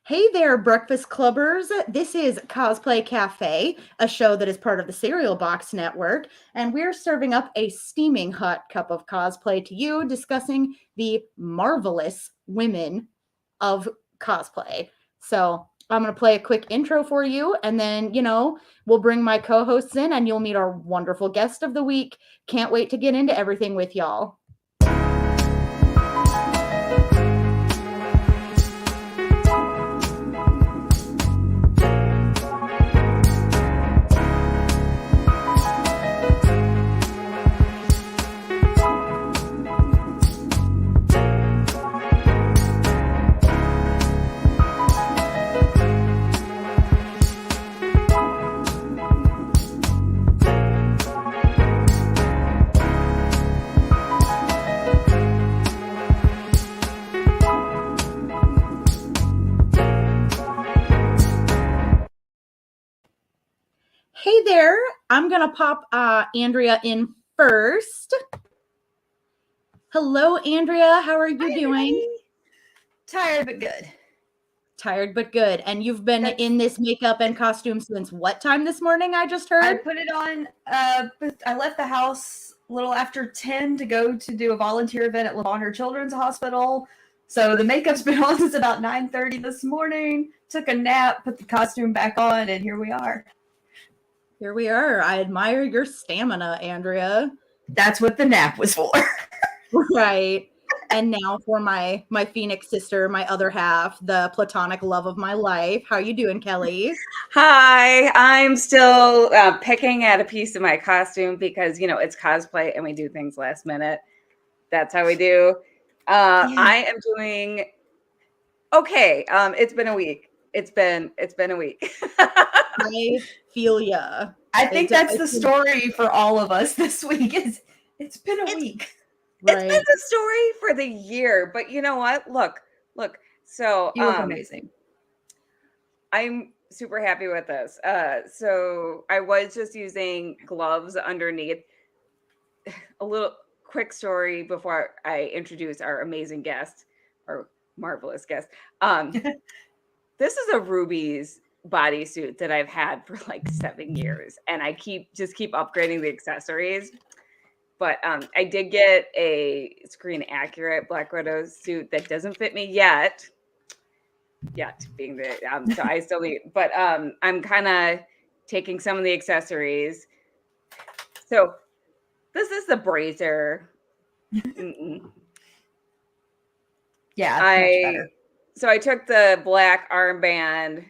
Hey there, breakfast clubbers. This is Cosplay Cafe, a show that is part of the Cereal Box Network, and we're serving up a steaming hot cup of cosplay to you, discussing the marvelous women of cosplay. So I'm going to play a quick intro for you, and then, we'll bring my co hosts in and you'll meet our wonderful guest of the week. Can't wait to get into everything with y'all. Hey there, I'm going to pop Andrea in first. Hello, Andrea. How are you doing? Tired but good. Tired but good. And you've been in this makeup and costume since what time this morning, I just heard? I put it on, I left the house a little after 10 to go to do a volunteer event at Bonner Children's Hospital. So the makeup's been on since about 9:30 this morning. Took a nap, put the costume back on, and here we are. Here we are. I admire your stamina, Andrea. That's what the nap was for. Right. And now for my Phoenix sister, my other half, the platonic love of my life. How you doing, Kelly? Hi, I'm still picking at a piece of my costume because, it's cosplay and we do things last minute. That's how we do. I am doing okay. It's been a week. It's been a week. I feel ya. I think that's the story for all of us this week. It's been a week. Right. It's been the story for the year, but you know what? Look. So you look amazing. I'm super happy with this. So I was just using gloves underneath. A little quick story before I introduce our amazing guest, our marvelous guest. This is a Ruby's bodysuit that I've had for like 7 years, and I keep upgrading the accessories. But I did get a screen accurate Black Widow suit that doesn't fit me yet. Being the so I still need, but I'm kind of taking some of the accessories. So this is the brazier. Yeah, much better. So I took the black armband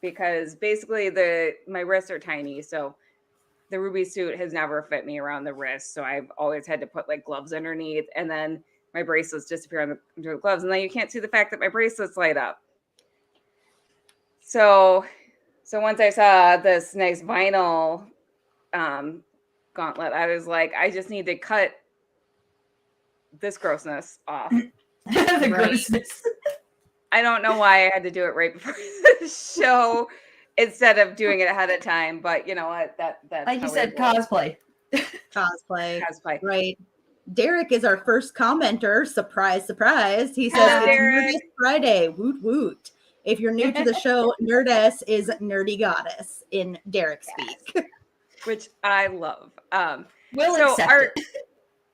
because basically my wrists are tiny, so the Ruby suit has never fit me around the wrist, so I've always had to put like gloves underneath, and then my bracelets disappear under the gloves, and then you can't see the fact that my bracelets light up. So once I saw this nice vinyl gauntlet, I was like, I just need to cut this grossness off. The grossness. I don't know why I had to do it right before the show instead of doing it ahead of time, but you know what? That's like you said, cosplay. Cosplay. Right. Derek is our first commenter. Surprise, surprise. He says Hello, it's Nerdist Friday. Woot woot. If you're new to the show, Nerdess is nerdy goddess in Derek speak. Which I love. We'll accept it.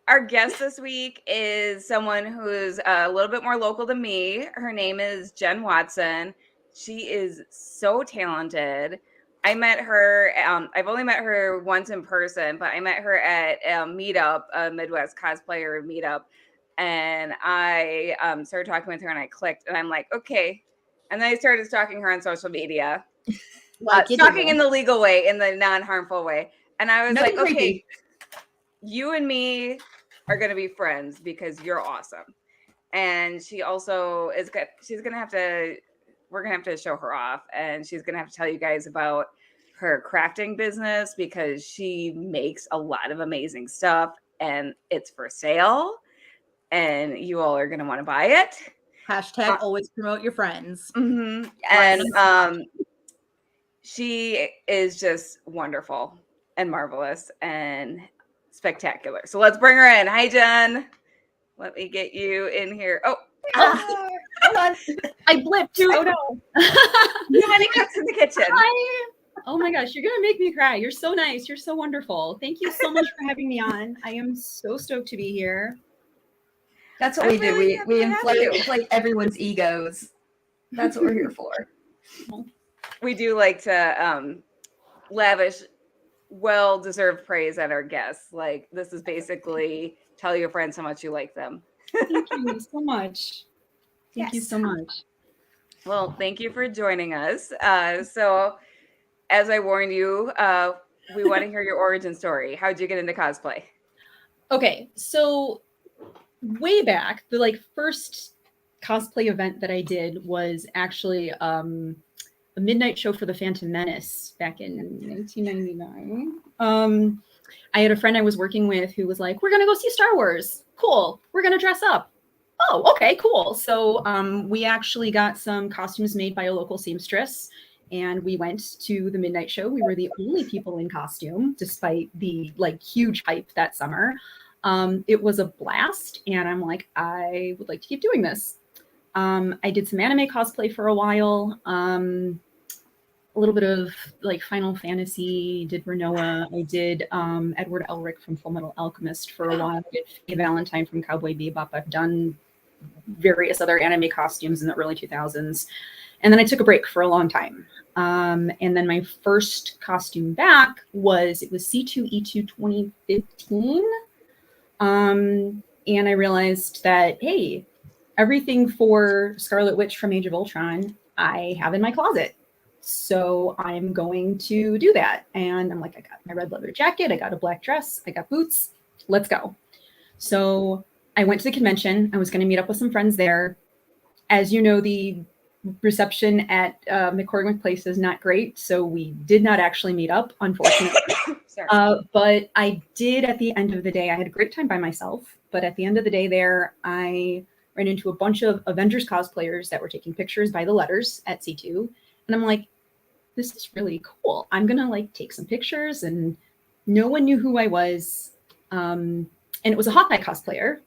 Our guest this week is someone who's a little bit more local to me. Her name is Jen Watson. She is so talented. I met her, I've only met her once in person, but I met her at a meetup, a Midwest cosplayer meetup. And I started talking with her and I clicked and I'm like, okay. And then I started stalking her on social media. Stalking in the legal way, in the non-harmful way. And I was like, okay, you and me are going to be friends because you're awesome. And she also is good. We're going to have to show her off, and she's going to have to tell you guys about her crafting business because she makes a lot of amazing stuff and it's for sale and you all are going to want to buy it. Hashtag always promote your friends. Mm-hmm. And she is just wonderful and marvelous and spectacular. So let's bring her in. Hi, Jen. Let me get you in here. Oh. Hold on. I blipped. Oh no. Too many cooks in the kitchen. Hi. Oh my gosh, you're gonna make me cry. You're so nice. You're so wonderful. Thank you so much for having me on. I am so stoked to be here. That's what I'm we do. really We happy we to have you. inflate everyone's egos. That's what we're here for. We do like to lavish well-deserved praise at our guests. Like, this is basically tell your friends how much you like them. Thank you so much. Thank you Yes. so much. Well, thank you for joining us. So, as I warned you, we want to hear your origin story. How'd you get into cosplay? Okay, so way back, the first cosplay event that I did was actually a midnight show for the Phantom Menace back in 1999. I had a friend I was working with who was like, "We're gonna go see Star Wars. Cool. We're gonna dress up." Oh, okay, cool. So we actually got some costumes made by a local seamstress, and we went to the midnight show. We were the only people in costume, despite the huge hype that summer. It was a blast, and I'm like, I would like to keep doing this. I did some anime cosplay for a while. A little bit of Final Fantasy, did Renoa. I did Edward Elric from Fullmetal Alchemist for a while. I did Faye Valentine from Cowboy Bebop. I've done various other anime costumes in the early 2000s. And then I took a break for a long time. And then my first costume back was C2E2 2015. And I realized that, hey, everything for Scarlet Witch from Age of Ultron, I have in my closet. So I'm going to do that. And I'm like, I got my red leather jacket, I got a black dress, I got boots, let's go. So I went to the convention. I was going to meet up with some friends there. As you know, the reception at McCormick Place is not great. So we did not actually meet up, unfortunately. Sorry. But I did at the end of the day, I had a great time by myself. But at the end of the day there, I ran into a bunch of Avengers cosplayers that were taking pictures by the letters at C2. And I'm like, this is really cool. I'm going to take some pictures. And no one knew who I was. And it was a Hawkeye cosplayer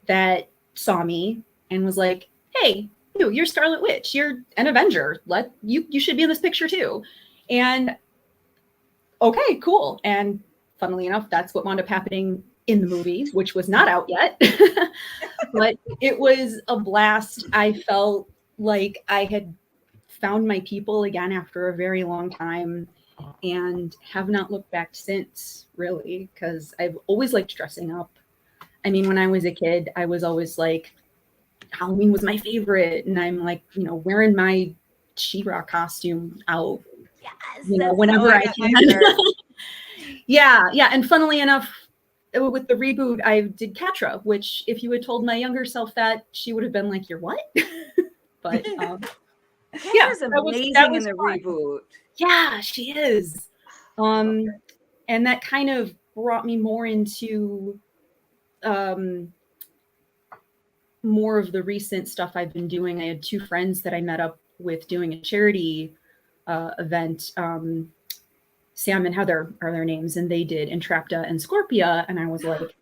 that saw me and was like, hey, you're Scarlet Witch. You're an Avenger. You should be in this picture too. And okay, cool. And funnily enough, that's what wound up happening in the movie, which was not out yet. But it was a blast. I felt like I had found my people again after a very long time and have not looked back since, really, because I've always liked dressing up. I mean, when I was a kid, I was always like, Halloween was my favorite. And I'm wearing my She-Ra costume out, whenever I can. Yeah. And funnily enough, with the reboot, I did Catra, which if you had told my younger self that, she would have been like, you're what? But Catra's amazing in the reboot. Yeah, she is. And that kind of brought me more into more of the recent stuff I've been doing. I had two friends that I met up with doing a charity event. Sam and Heather are their names, and they did Entrapta and Scorpia. And I was like,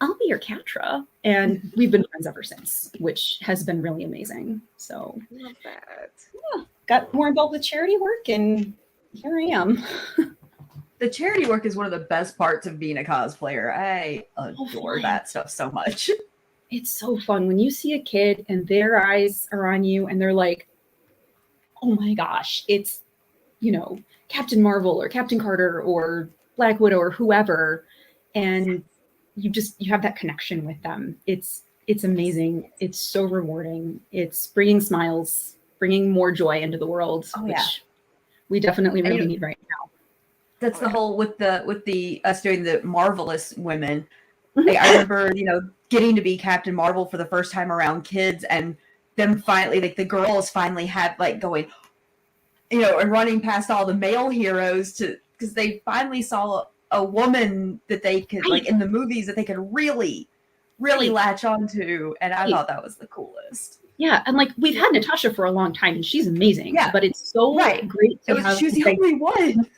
I'll be your Catra. And we've been friends ever since, which has been really amazing. So Love that. Yeah, got more involved with charity work, and here I am. The charity work is one of the best parts of being a cosplayer. I adore that stuff so much. It's so fun when you see a kid and their eyes are on you and they're like, oh my gosh, it's, Captain Marvel or Captain Carter or Black Widow or whoever. And you have that connection with them. It's amazing. It's so rewarding. It's bringing smiles, bringing more joy into the world, which we definitely really need right now. That's the whole with the us doing the Marvel-ous women. I remember, getting to be Captain Marvel for the first time around kids, and them finally, the girls finally had going, and running past all the male heroes because they finally saw a woman that they could in the movies that they could really latch onto, and I thought that was the coolest. Yeah, and we've had Natasha for a long time, and she's amazing. Yeah, but it's so great to have. She's the only one.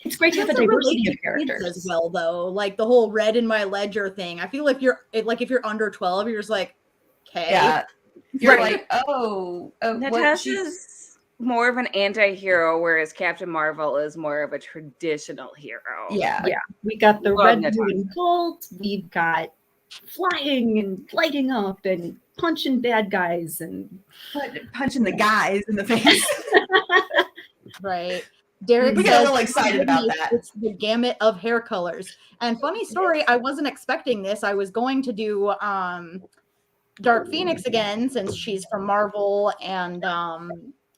It's great to have a diversity of characters as well, though. The whole Red in My Ledger thing. I feel if you're under 12, you're just like, okay. Yeah. You're Right. like, oh, what Natasha's more of an anti-hero, whereas Captain Marvel is more of a traditional hero. Yeah. Yeah, we got the Love red, Natasha. blue, and gold. We've got flying and lighting up and punching bad guys and Punching the guys in the face. Right. Derek We got a says, little excited about that. It's the gamut of hair colors. And funny story, I wasn't expecting this. I was going to do Dark Phoenix again since she's from Marvel, and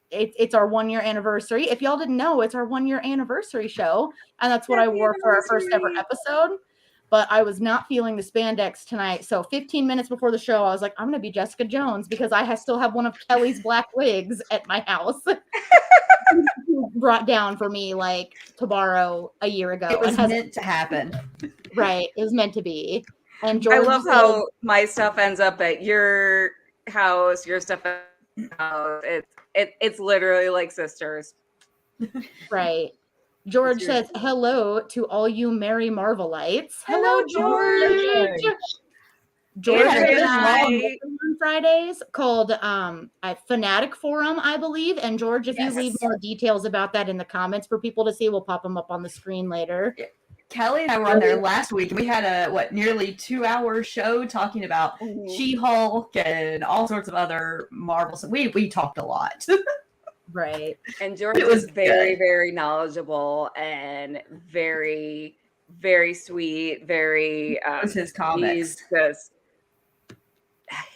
it's our 1 year anniversary. If y'all didn't know, it's our 1 year anniversary show, and that's what I wore for our first ever episode. But I was not feeling the spandex tonight, so 15 minutes before the show, I was like, I'm gonna be Jessica Jones because still have one of Kelly's black wigs at my house. Brought down for me like to borrow a year ago. It was meant to happen. Right. It was meant to be. And George I love how my stuff ends up at your house, your stuff at your house. It's literally like sisters. Right. George says hello to all you merry Marvelites. Hello, George. George Andrea has and I- on Fridays called a Fanatic Forum, I believe. And George, if you leave more details about that in the comments for people to see, we'll pop them up on the screen later. Kelly and I were on there last week. We had a nearly 2-hour show talking about She-Hulk and all sorts of other Marvels. We talked a lot. Right. And George was very, very knowledgeable and very, very sweet. Very. Was his comics?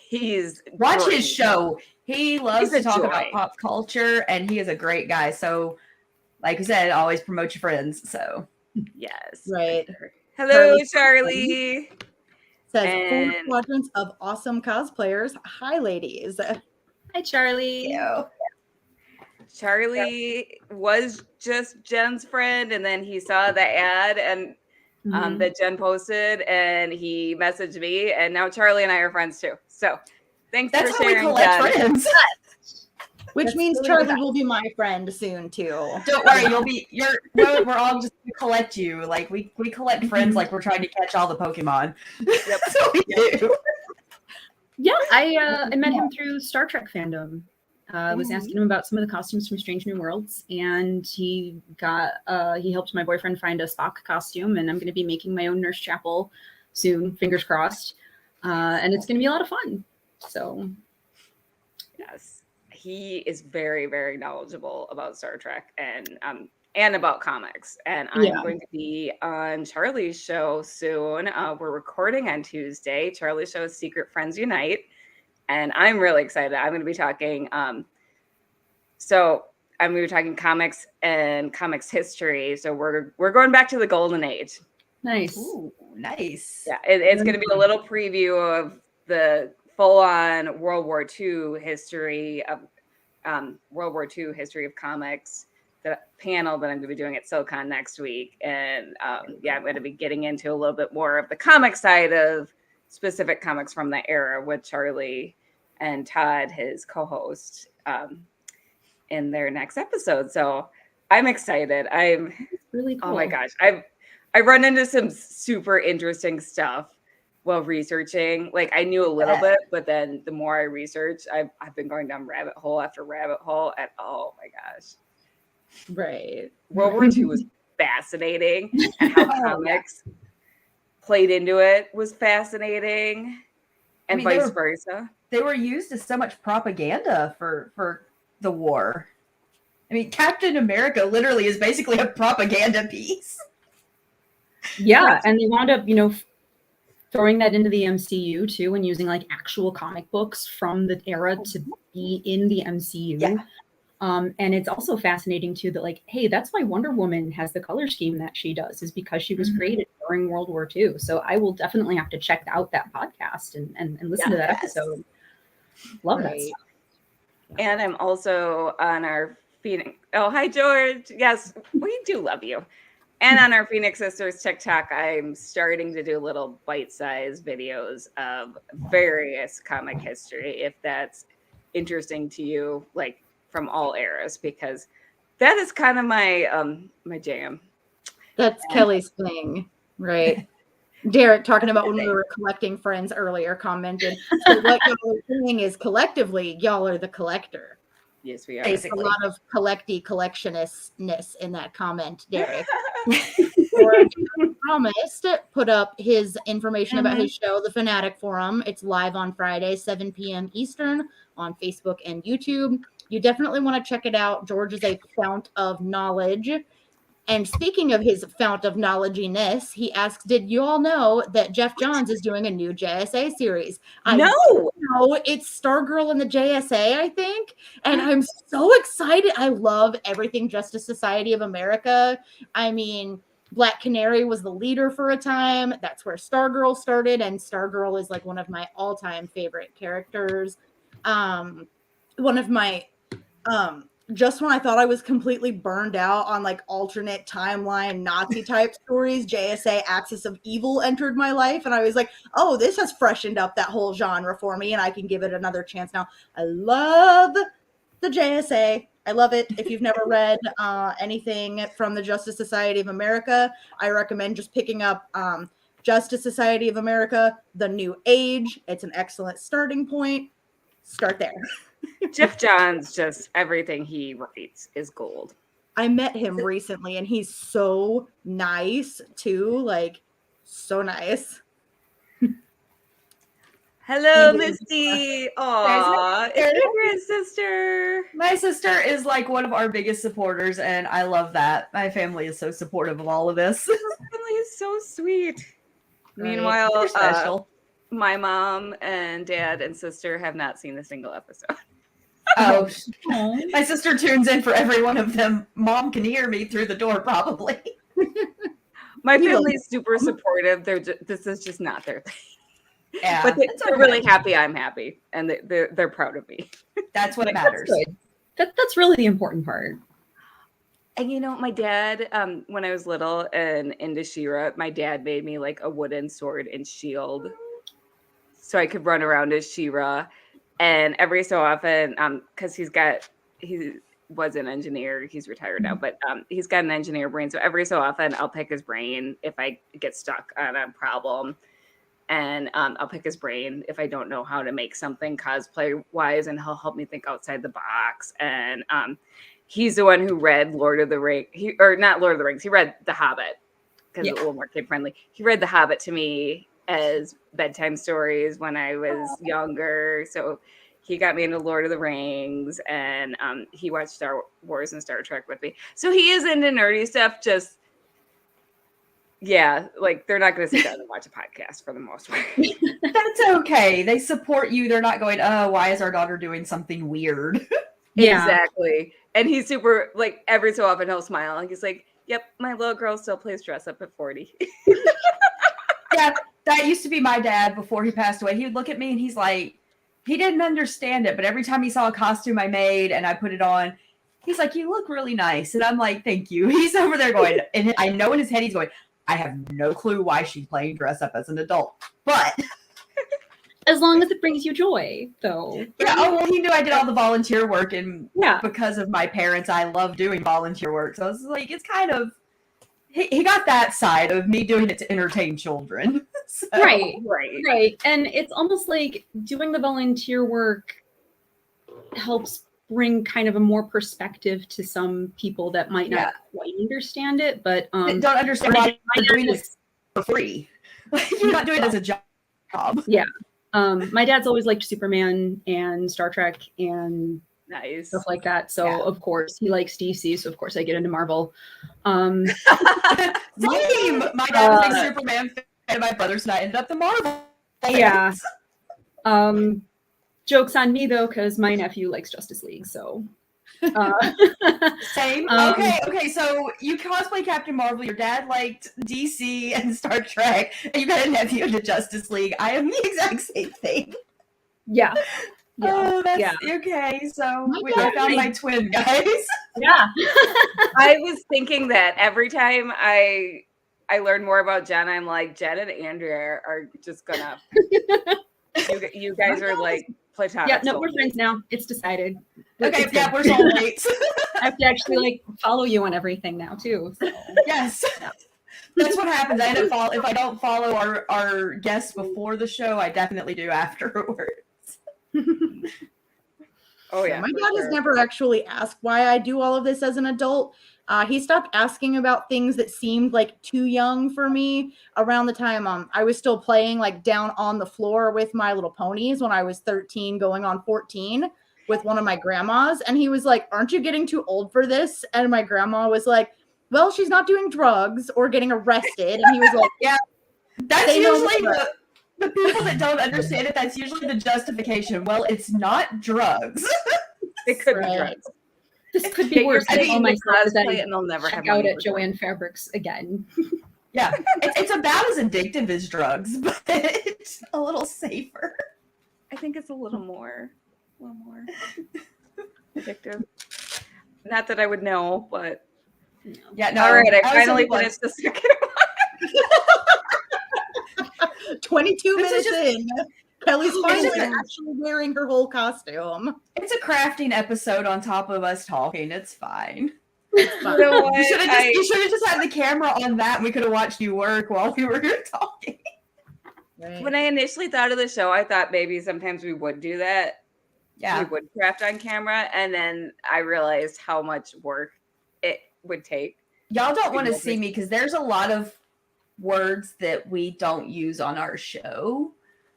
He's watch great. his show. He loves to talk about pop culture, and he is a great guy. So, like I said, always promote your friends. So, yes, right. Hello, Charlie. Says 4 quadrants of awesome cosplayers. Hi, ladies. Hi, Charlie. Charlie was just Jen's friend, and then he saw the ad and that Jen posted, and he messaged me, and now Charlie and I are friends too. So thanks for sharing, Jen. Friends. Which means Charlie will be my friend soon too. Don't worry, we're all just gonna collect you. Like we collect friends like we're trying to catch all the Pokemon. Yep. That's what we do. Yeah, I met him through Star Trek fandom. I was asking him about some of the costumes from Strange New Worlds, and he helped my boyfriend find a Spock costume, and I'm going to be making my own Nurse Chapel soon, fingers crossed, and it's going to be a lot of fun. So, yes, he is very, very knowledgeable about Star Trek and about comics, and I'm going to be on Charlie's show soon. We're recording on Tuesday. Charlie's show is Secret Friends Unite. And I'm really excited. I'm going to be talking. So I'm going to be talking comics and comics history. So we're going back to the golden age. Nice. Ooh, nice. Yeah, it's going to be a little preview of the full-on World War II history of comics. The panel that I'm going to be doing at SoCon next week, and I'm going to be getting into a little bit more of the comic side of specific comics from the era with Charlie and Todd, his co-host, in their next episode. So I'm excited. I'm really cool. Oh my gosh. I run into some super interesting stuff while researching. Like I knew a little bit, but then the more I research, I've been going down rabbit hole after rabbit hole, and oh my gosh. Right. World War II was fascinating, and how comics played into it was fascinating, and vice versa. They were used as so much propaganda for the war. I mean, Captain America literally is basically a propaganda piece. Yeah, and they wound up, throwing that into the MCU too, and using like actual comic books from the era to be in the MCU. Yeah. And it's also fascinating too that like, hey, that's why Wonder Woman has the color scheme that she does, is because she was created during World War II. So I will definitely have to check out that podcast and listen to that episode. Love that stuff. And I'm also on our Phoenix. Oh, hi, George. Yes, we do love you. And on our Phoenix Sisters TikTok, I'm starting to do little bite-sized videos of various comic history, if that's interesting to you, like from all eras, because that is kind of my my jam. That's Kelly's thing, right? Derek, talking about when we were collecting friends earlier, commented, so what y'all are doing is collectively, y'all are the collector. Yes, we are. There's a Basically. lot of collectionistness in that comment, Derek. Or promised, put up his information about his show, The Fanatic Forum. It's live on Friday, 7 p.m. Eastern on Facebook and YouTube. You definitely want to check it out. George is a fount of knowledge. And speaking of his fount of knowledgeness, he asks, did you all know that Jeff Johns is doing a new JSA series? No! No, it's Stargirl in the JSA, I think. And I'm so excited. I love everything Justice Society of America. I mean, Black Canary was the leader for a time. That's where Stargirl started. And Stargirl is like one of my all-time favorite characters. One of my just when I thought I was completely burned out on like alternate timeline Nazi type stories, JSA Axis of Evil entered my life. And I was like, oh, this has freshened up that whole genre for me and I can give it another chance now. I love the JSA. I love it. If you've never read anything from the Justice Society of America, I recommend just picking up Justice Society of America, The New Age. It's an excellent starting point. Start there. Jeff Johns, just everything he writes is gold. I met him recently and he's so nice too. Like, so nice. Hello, Misty. Aw, it's Andrea's sister. My sister is like one of our biggest supporters, and I love that. My family is so supportive of all of this. Her family is so sweet. Right. Meanwhile, They're special. my mom and dad and sister have not seen a single episode. Oh, my sister tunes in for every one of them. Mom can hear me through the door, probably. My family is super supportive. This is just not their thing. Yeah, but they're really happy I'm happy, and they're proud of me. That's what matters. That's really the important part. And you know, my dad, when I was little and into She-Ra, my dad made me like a wooden sword and shield so I could run around as She-Ra. And every so often, because he was an engineer, he's retired now, but he's got an engineer brain. So every so often I'll pick his brain if I get stuck on a problem. And I'll pick his brain if I don't know how to make something cosplay wise, and he'll help me think outside the box. And he's the one who read Lord of the Rings, or not Lord of the Rings. He read The Hobbit because it's a little more kid friendly. He read The Hobbit to me as bedtime stories when I was younger. So he got me into Lord of the Rings, and he watched Star Wars and Star Trek with me. So he is into nerdy stuff. Just yeah, like they're not going to sit down and watch a podcast for the most part. That's okay. They support you. They're not going, oh, why is our daughter doing something weird? Yeah. Exactly. And he's super, like, every so often he'll smile. And he's like, yep, my little girl still plays dress up at 40. Yeah, that used to be my dad before he passed away. He would look at me and he's like, he didn't understand it. But every time he saw a costume I made and I put it on, he's like, you look really nice. And I'm like, thank you. He's over there going, and I know in his head he's going, I have no clue why she's playing dress up as an adult, but as long as it brings you joy, though. Yeah. Oh, well, he knew I did all the volunteer work, and Yeah. because of my parents, I love doing volunteer work. So it's like it's kind of he got that side of me doing it to entertain children. So, Right. And it's almost like doing the volunteer work helps bring kind of a more perspective to some people that might not quite understand it, but They don't understand why you're doing this for free. You're not doing it as a job. Yeah. My dad's always liked Superman and Star Trek and Nice. stuff like that. So of course he likes DC. So of course I get into Marvel. Same. My dad was a Superman fan, and my brothers and I ended up the Marvel fans. Yeah. Joke's on me though, because my nephew likes Justice League. So Same. Okay. So you cosplay Captain Marvel. Your dad liked DC and Star Trek, and you got a nephew into Justice League. I am the exact same thing. yeah. Oh, that's okay. So I found my twin, guys. Yeah. I was thinking that every time I learn more about Jen, I'm like, Jen and Andrea are just gonna you guys are like platonic. Yeah, no, we're friends now. It's decided. Okay, yeah, we're soulmates. I have to actually like follow you on everything now too. So. Yes. That's what happens. I end up if I don't follow our guests before the show, I definitely do afterwards. Oh yeah, my for dad has sure. never actually asked why I do all of this as an adult. He stopped asking about things that seemed like too young for me around the time I was still playing like down on the floor with My Little Ponies when I was 13 going on 14 with one of my grandmas. And he was like, aren't you getting too old for this? And my grandma was like, well, she's not doing drugs or getting arrested. And he was like, Yeah, that's say no usually more. the people that don't understand it. That's usually the justification. Well, it's not drugs. It could Right. be drugs. This could be Get your worse. I feet tell in the myself that cosplay I and they'll never check have out money at for drugs. Joanne Fabrics again. Yeah, it's about as addictive as drugs, but it's a little safer. I think it's a little more addictive. Not that I would know, but Yeah, no. all right. I was finally thinking, like, finished the second one. 22 This is minutes in. Kelly's finally just a- actually wearing her whole costume. It's a crafting episode on top of us talking. It's fine. You know what? You should have just had the camera on that, and we could have watched you work while we were here talking. Right. When I initially thought of the show, I thought maybe sometimes we would do that. Yeah, We would craft on camera, and then I realized how much work it would take. y'all don't want to see me because there's a lot of words that we don't use on our show.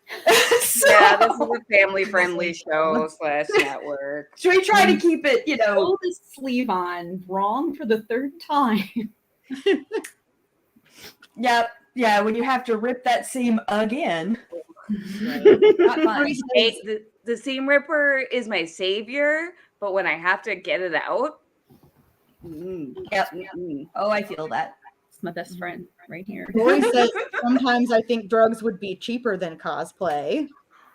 Yeah, this is a family-friendly show / network. So we try to keep it, Pull the sleeve on wrong for the third time. Yeah, when you have to rip that seam again. Not fun. The seam ripper is my savior, but when I have to get it out, Yep. Oh, I feel that. It's my best friend right here. Lori says, sometimes I think drugs would be cheaper than cosplay.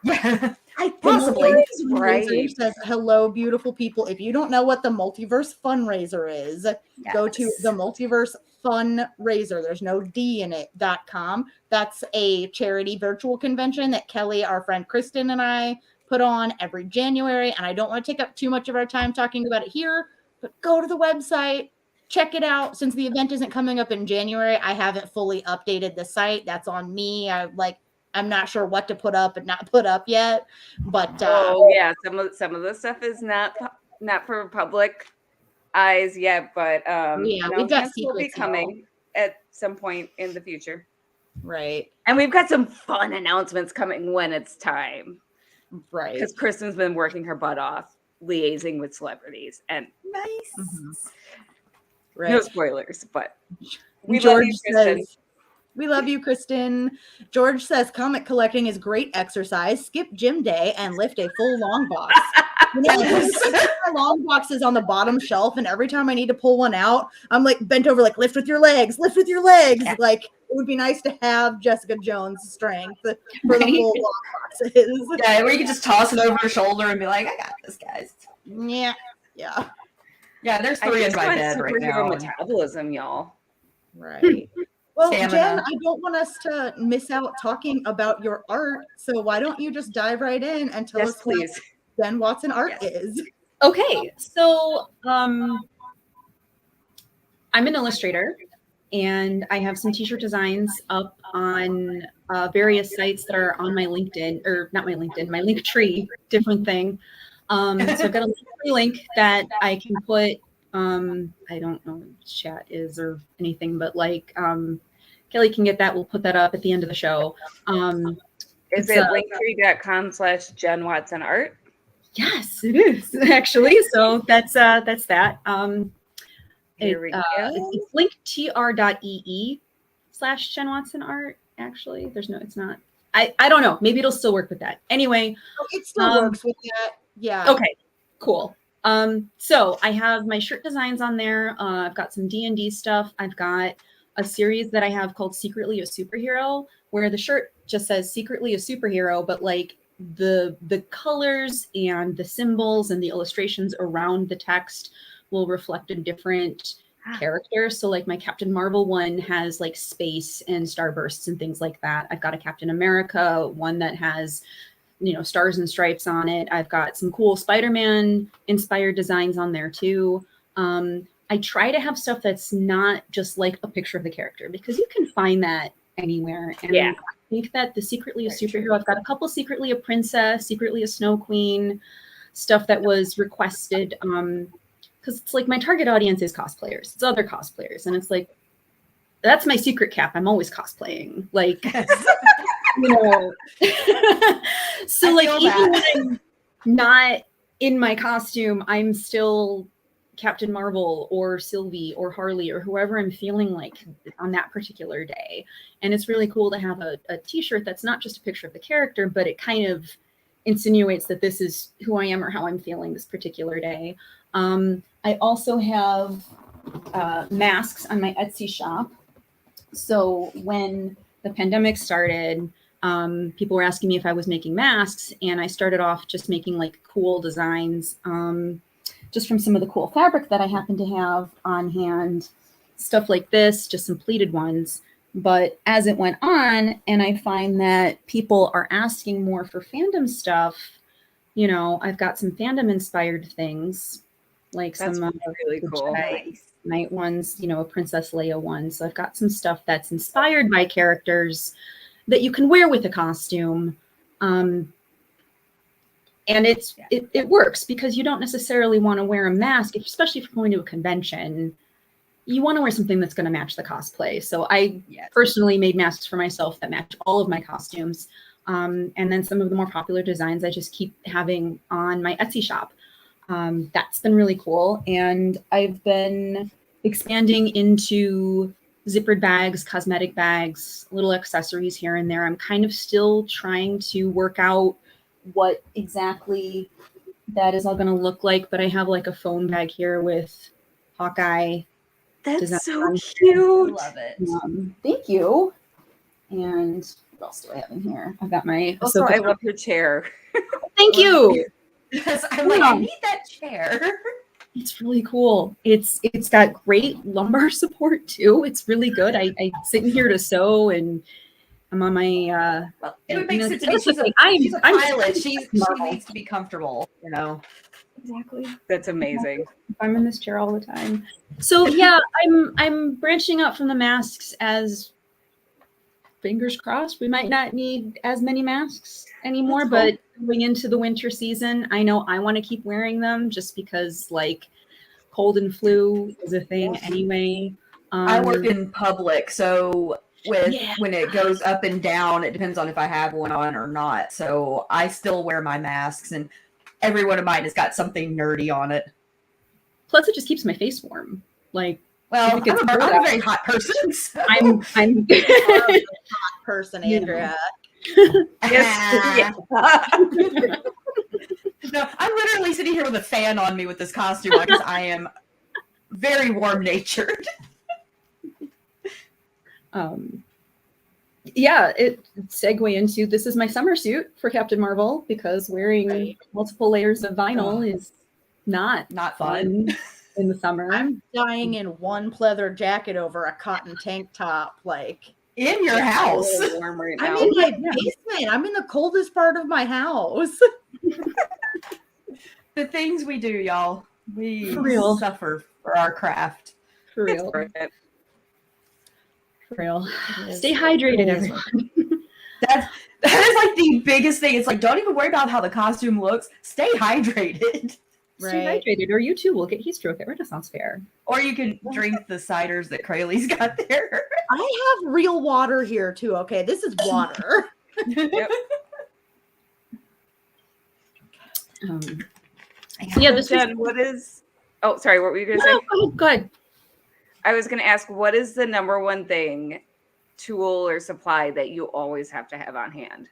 Yeah. Possibly. Right. Says, hello, beautiful people. If you don't know what the Multiverse Fundraiser is, go to the Multiverse Fundraiser. There's no D in it.com. That's a charity virtual convention that Kelly, our friend Kristen, and I put on every January. And I don't want to take up too much of our time talking about it here, but go to the website, check it out. Since the event isn't coming up in January, I haven't fully updated the site. That's on me. I'm not sure what to put up and not put up yet, but yeah, some of the stuff is not for public eyes yet, but yeah, we've got announcements will be coming at some point in the future, right? And we've got some fun announcements coming when it's time, Right? Because Kristen's been working her butt off liaising with celebrities, and Nice. Mm-hmm. Right. No spoilers, but we George love you, Kristen. says, we love you, Kristen. George says comic collecting is great exercise. Skip gym day and lift a full long box. My long box is on the bottom shelf, and every time I need to pull one out, I'm like bent over, like lift with your legs, lift with your legs. Yeah. Like it would be nice to have Jessica Jones' strength for the full long boxes. Yeah, where you can just toss it over your shoulder and be like, I got this, guys. Yeah. Yeah, there's I 3 in just my want bed right superhero now. metabolism, y'all. Right. Well, Stamina. Jen, I don't want us to miss out talking about your art. So why don't you just dive right in and tell us Yes, please. what Jen Watson art is? Okay, so I'm an illustrator, and I have some t-shirt designs up on various sites that are on my LinkedIn, or not my LinkedIn, my Linktree, different thing. So I've got a link that I can put, I don't know what chat is or anything, but like Kelly can get that. We'll put that up at the end of the show. Is it linktree.com/Jen Watson art? Yes, it is actually. So that's that. Here we go. It's linktr.ee/Jen Watson art. Actually, it's not. I don't know. Maybe it'll still work with that. Anyway, It still works with that. Yeah. okay, cool. So I have my shirt designs on there. I've got some D&D stuff. I've got a series that I have called Secretly a Superhero, where the shirt just says Secretly a Superhero, but like the colors and the symbols and the illustrations around the text will reflect a different character. So like my Captain Marvel one has like space and starbursts and things like that. I've got a Captain America one that has, stars and stripes on it. I've got some cool Spider-Man inspired designs on there too. And I try to have stuff that's not just like a picture of the character, because you can find that anywhere. And Yeah. I think that the Secretly a Very Superhero, true. I've got a couple Secretly a Princess, Secretly a Snow Queen, stuff that was requested. Because it's like my target audience is cosplayers. It's other cosplayers. And it's like, that's my secret cap. I'm always cosplaying. Like, you know. So I like feel even that. when I'm not in my costume, I'm still Captain Marvel or Sylvie or Harley or whoever I'm feeling like on that particular day. And it's really cool to have a t-shirt that's not just a picture of the character, but it kind of insinuates that this is who I am or how I'm feeling this particular day. I also have masks on my Etsy shop. So when the pandemic started, people were asking me if I was making masks, and I started off just making like cool designs, just from some of the cool fabric that I happen to have on hand, stuff like this, just some pleated ones. But as it went on, and I find that people are asking more for fandom stuff, you know, I've got some fandom inspired things, like That's some really the cool. Jedi Knight ones, you know, a Princess Leia one. So I've got some stuff that's inspired by characters that you can wear with a costume. And it works because you don't necessarily want to wear a mask, especially if you're going to a convention. You want to wear something that's going to match the cosplay. So I personally made masks for myself that match all of my costumes. And then some of the more popular designs I just keep having on my Etsy shop. That's been really cool. And I've been expanding into zippered bags, cosmetic bags, little accessories here and there. I'm kind of still trying to work out what exactly that is all going to look like, but I have like a phone bag here with Hawkeye. That's so I cute. love it. Thank you. And what else do I have in here? I've got my Also, Ahsoka. I love your chair. Thank you. Yes, I'm like, I need that chair. It's really cool. It's got great lumbar support too. It's really good. I sit in here to sew, and I'm on my Well, it would make you know, sense to me. that's the She's a, thing. she's a I'm pilot. She Marvel. needs to be comfortable, you know. Exactly. That's amazing. I'm in this chair all the time. So yeah, I'm branching out from the masks, as fingers crossed we might not need as many masks anymore. But going into the winter season, I know I want to keep wearing them just because like cold and flu is a thing anyway. I work in public, so when it goes up and down, it depends on if I have one on or not. So I still wear my masks, and every one of mine has got something nerdy on it. Plus, it just keeps my face warm. Like, well, if it gets I'm a very hot person. So. I'm hot person, Andrea. Yes. No, I'm literally sitting here with a fan on me with this costume on because I am very warm natured. Yeah, it segue into this is my summer suit for Captain Marvel, because wearing multiple layers of vinyl is not fun in the summer. I'm dying in one pleather jacket over a cotton tank top, like in your house. It's really warm right now. I'm in my basement. I'm in the coldest part of my house. The things we do, y'all. We For real. suffer for our craft. For real. Worth it. For real. Stay hydrated, everyone. That is like the biggest thing. It's like, don't even worry about how the costume looks. Stay hydrated. Stay hydrated, or you too will get heat stroke at Renaissance Fair. Or you can drink the ciders that Crayleigh's got there. I have real water here too. Okay, this is water. Yep. So yeah, this Jen, what is? Oh, sorry. What were you gonna say? Oh, good. I was gonna ask, what is the number one thing, tool or supply that you always have to have on hand?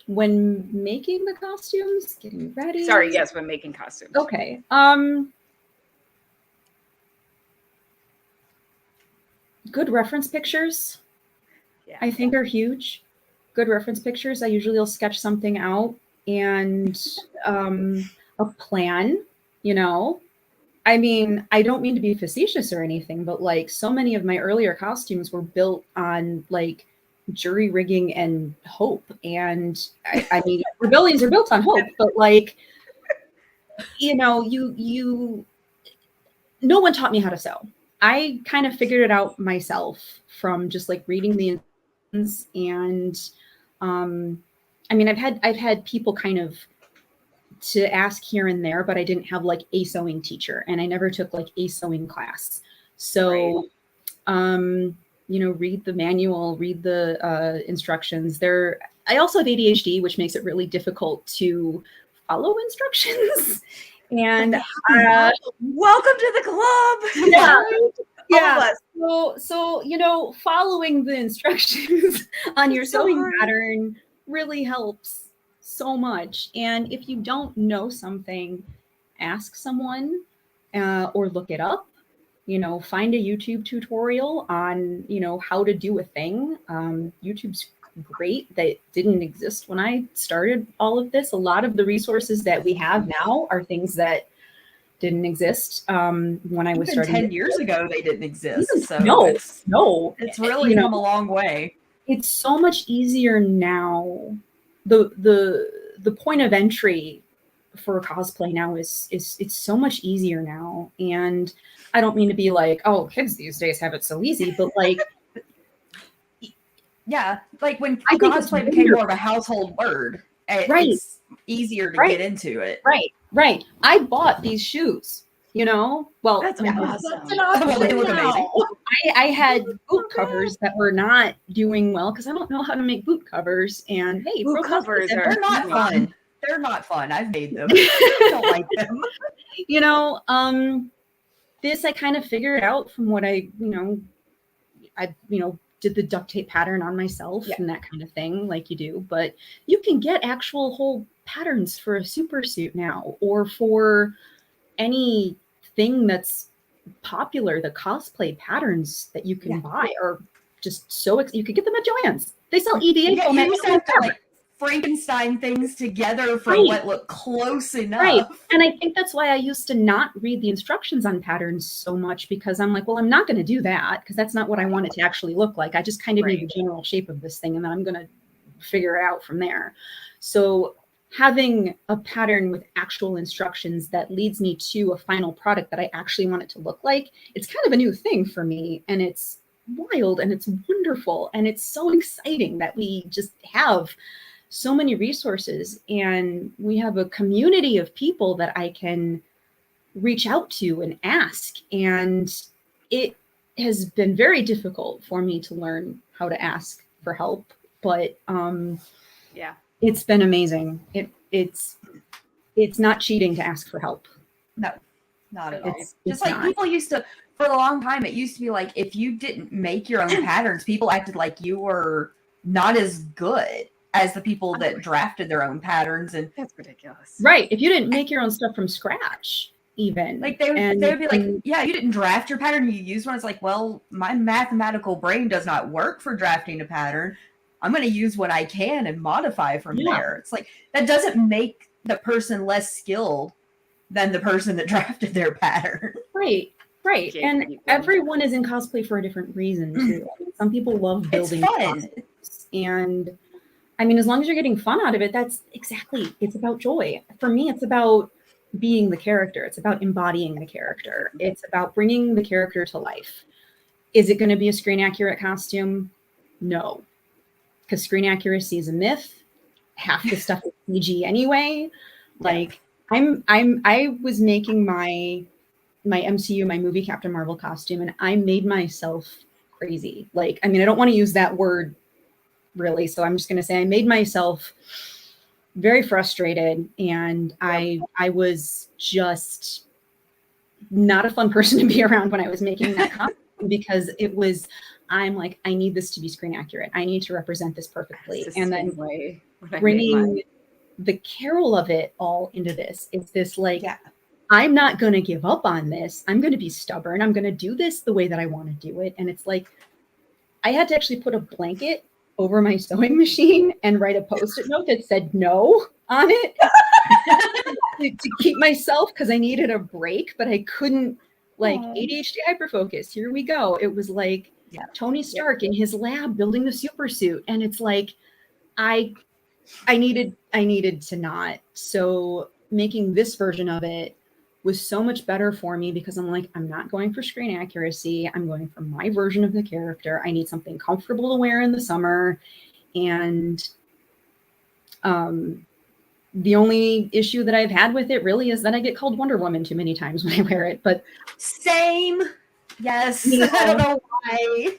When making the costumes, getting ready. Sorry, yes, when making costumes. Okay. Good reference pictures, Yeah. I think, are huge. Good reference pictures. I usually will sketch something out, and a plan, you know. I mean, I don't mean to be facetious or anything, but like so many of my earlier costumes were built on like jury rigging and hope. And I mean, rebellions are built on hope, but like you know, no one taught me how to sew. I kind of figured it out myself from just like reading the and I mean, I've had people kind of to ask here and there, but I didn't have like a sewing teacher, and I never took like a sewing class. So, you know, read the manual, read the instructions. I also have ADHD, which makes it really difficult to follow instructions. And welcome to the club. Yeah, All of us. So you know, following the instructions on your sewing pattern really helps so much. And if you don't know something, ask someone or look it up. You know, find a YouTube tutorial on, you know, how to do a thing. YouTube's great. That didn't exist when I started all of this. A lot of the resources that we have now are things that didn't exist when I was Even starting. 10 years ago, they didn't exist. So it's really come a long way. It's so much easier now. The point of entry for cosplay now is it's so much easier now. And I don't mean to be like, oh, kids these days have it so easy, but like, yeah, like when cosplay became more of a household word, it's easier to get into it. Right. I bought these shoes, you know, well, That's awesome. Well, they look amazing. I had boot covers that were not doing well because I don't know how to make boot covers. And hey, boot covers they're not fun. They're not fun. I've made them. I don't like them. You know, this I kind of figured out from what I did the duct tape pattern on myself and that kind of thing, like you do. But you can get actual whole patterns for a super suit now, or for anything that's popular. The cosplay patterns that you can buy are just so you could get them at Joann's. They sell EVA. You used to have to like Frankenstein things together for what looked close enough. Right. And I think that's why I used to not read the instructions on patterns so much, because I'm like, well, I'm not going to do that because that's not what I want it to actually look like. I just kind of need the general shape of this thing, and then I'm going to figure it out from there. So having a pattern with actual instructions that leads me to a final product that I actually want it to look like, it's kind of a new thing for me, and it's wild and it's wonderful. And it's so exciting that we just have so many resources, and we have a community of people that I can reach out to and ask. And it has been very difficult for me to learn how to ask for help, but it's been amazing. It's not cheating to ask for help. No, not at all. Just like people used to, for a long time, it used to be like, if you didn't make your own patterns, people acted like you were not as good as the people that drafted their own patterns. And that's ridiculous. Right. If you didn't make your own stuff from scratch, even. Like they would be like, yeah, you didn't draft your pattern, you used one. It's like, well, my mathematical brain does not work for drafting a pattern. I'm going to use what I can and modify from there. It's like, that doesn't make the person less skilled than the person that drafted their pattern. Right. And everyone is in cosplay for a different reason too. Some people love building costumes, and I mean, as long as you're getting fun out of it, it's about joy. For me, it's about being the character. It's about embodying the character. It's about bringing the character to life. Is it going to be a screen accurate costume? No, because screen accuracy is a myth. Half the stuff is CG anyway. Like I was making my MCU, my movie Captain Marvel costume, and I made myself crazy. Like, I mean, I don't want to use that word really, so I'm just going to say I made myself very frustrated, and I was just not a fun person to be around when I was making that costume, because I'm like, I need this to be screen accurate. I need to represent this perfectly. And then bringing the Carol of it all into this is this like, I'm not going to give up on this. I'm going to be stubborn. I'm going to do this the way that I want to do it. And it's like, I had to actually put a blanket over my sewing machine and write a Post-it note that said no on it to keep myself, because I needed a break, but I couldn't, like, ADHD hyperfocus. Here we go. It was like Tony Stark in his lab building the super suit. And it's like, I needed to not. So making this version of it was so much better for me because I'm like, I'm not going for screen accuracy. I'm going for my version of the character. I need something comfortable to wear in the summer. And the only issue that I've had with it really is that I get called Wonder Woman too many times when I wear it. But same. Yes. You know. I don't know why.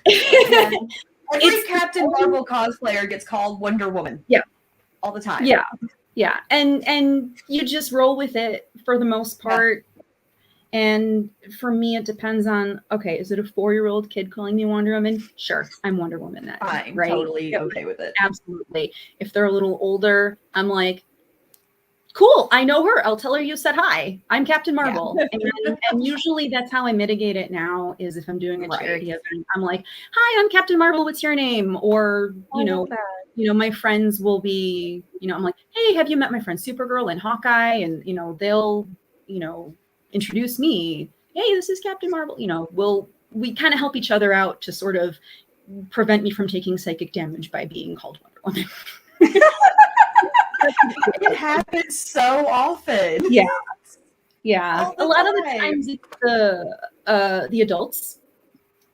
Yeah. Every Captain Marvel cosplayer gets called Wonder Woman. Yeah. All the time. Yeah. Yeah. And you just roll with it for the most part. Yeah. And for me, it depends on, okay, is it a 4-year-old kid calling me Wonder Woman? Sure, I'm Wonder Woman then. I'm right? totally okay with it. Absolutely. If they're a little older, I'm like, cool, I know her. I'll tell her you said hi. I'm Captain Marvel. Yeah. and usually that's how I mitigate it now is if I'm doing a charity event, I'm like, hi, I'm Captain Marvel. What's your name? Or, you know, my friends will be, I'm like, hey, have you met my friend Supergirl and Hawkeye? And, they'll, introduce me. Hey, this is Captain Marvel. We kind of help each other out to sort of prevent me from taking psychic damage by being called Wonder Woman. It happens so often. Yeah. Yeah. A lot of the times it's the adults.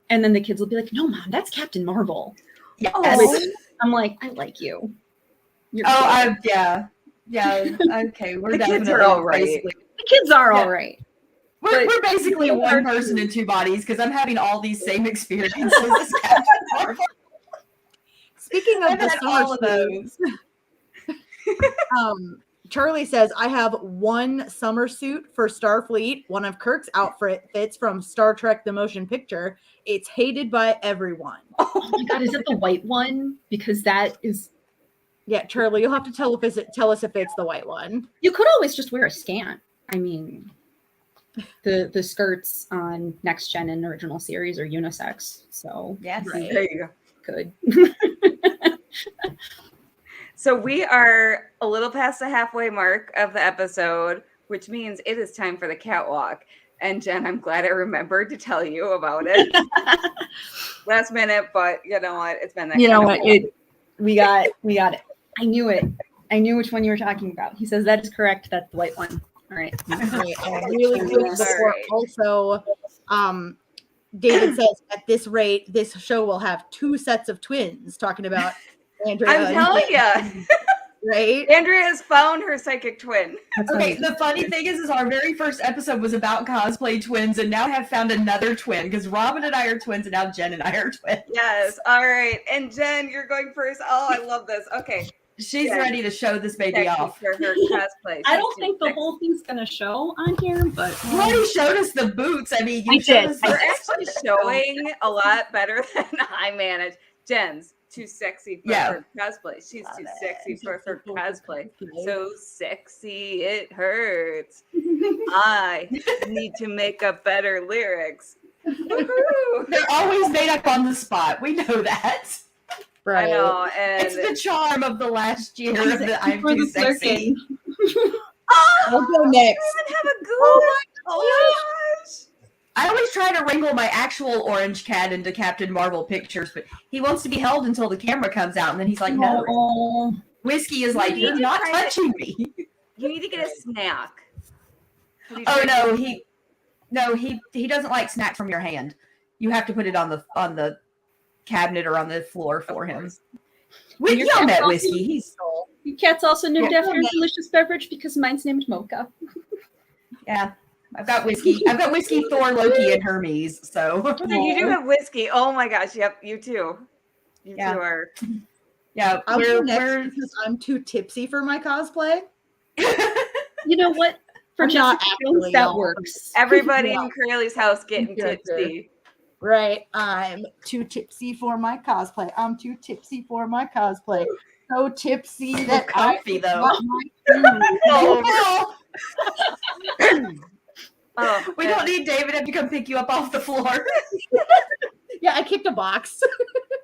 And then the kids will be like, no, Mom, that's Captain Marvel. Yes. I'm like, I like you. Yeah. Okay. We're definitely all right. The kids are all right. We're basically one person in 2 bodies because I'm having all these same experiences as Captain Marvel. Speaking of the all of those. Charlie says, I have one summer suit for Starfleet, one of Kirk's outfits from Star Trek The Motion Picture. It's hated by everyone. Oh my God, is it the white one? Because that is... Yeah, Charlie, you'll have to tell us if it's the white one. You could always just wear a scant. I mean, the skirts on Next Gen and original series are unisex. So yes, right. There you go. Good. So we are a little past the halfway mark of the episode, which means it is time for the catwalk. And Jen, I'm glad I remembered to tell you about it. Last minute, but you know what? It's been that. You know what? We got it. I knew it. I knew which one you were talking about. He says that is correct. That's the white one. All right. Really quick before also, David says at this rate, this show will have 2 sets of twins talking about Andrea. I'm telling you. Right? Andrea has found her psychic twin. Okay, the funny thing is our very first episode was about cosplay twins, and now I have found another twin because Robin and I are twins, and now Jen and I are twins. Yes. All right. And Jen, you're going first. Oh, I love this. Okay. She's ready to show this baby off. For her cosplay. I don't think the whole thing's going to show on here, but... You already showed us the boots. I mean, you showed us We're actually showing a lot better than I managed. Jen's too sexy for her cosplay. She's too sexy for her cosplay. So sexy it hurts. I need to make up better lyrics. They're always made up on the spot. We know that. Right. I know. And it's the charm of the last year of the I'm too sexy. I'll go next. Have a good gosh. I always try to wrangle my actual orange cat into Captain Marvel pictures, but he wants to be held until the camera comes out, and then he's like, no. Whiskey is like, you're not touching me. You need to get a snack. Oh, no, he doesn't like snacks from your hand. You have to put it on the cabinet or on the floor for him. We yelled at Whiskey. Your cat's also named after a delicious beverage because mine's named Mocha. Yeah. I've got Whiskey, Thor, Loki, and Hermes. So you do have Whiskey. Oh my gosh. Yep. You too. You two are. Yeah. I'm too tipsy for my cosplay. You know what? For Jessica Jones, that works. Everybody in Curly's house getting tipsy. Right. I'm too tipsy for my cosplay. So tipsy that comfy though. We don't need David to come pick you up off the floor. Yeah, I kicked a box.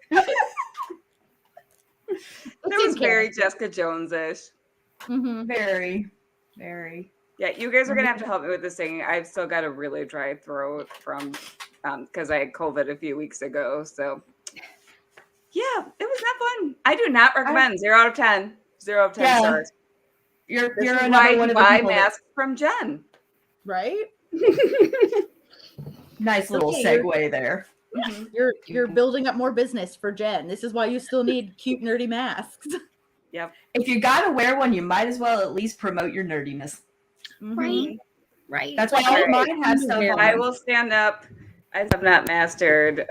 It was very Jessica Jones-ish. Mm-hmm. Very, very. Yeah, you guys are gonna have to help me with this singing. I've still got a really dry throat from because I had COVID a few weeks ago. So yeah, it was not fun. I do not recommend 0 out of 10. 0 out of 10 stars. You're This is another why one you of the buy people that- masks from Jen. Right? Nice little Okay, segue there. Mhm. You're building up more business for Jen. This is why you still need cute nerdy masks. Yep. If you gotta wear one, you might as well at least promote your nerdiness. Mhm. Right. That's why all of Alright. mine have stuff on I them. will stand up. I have not mastered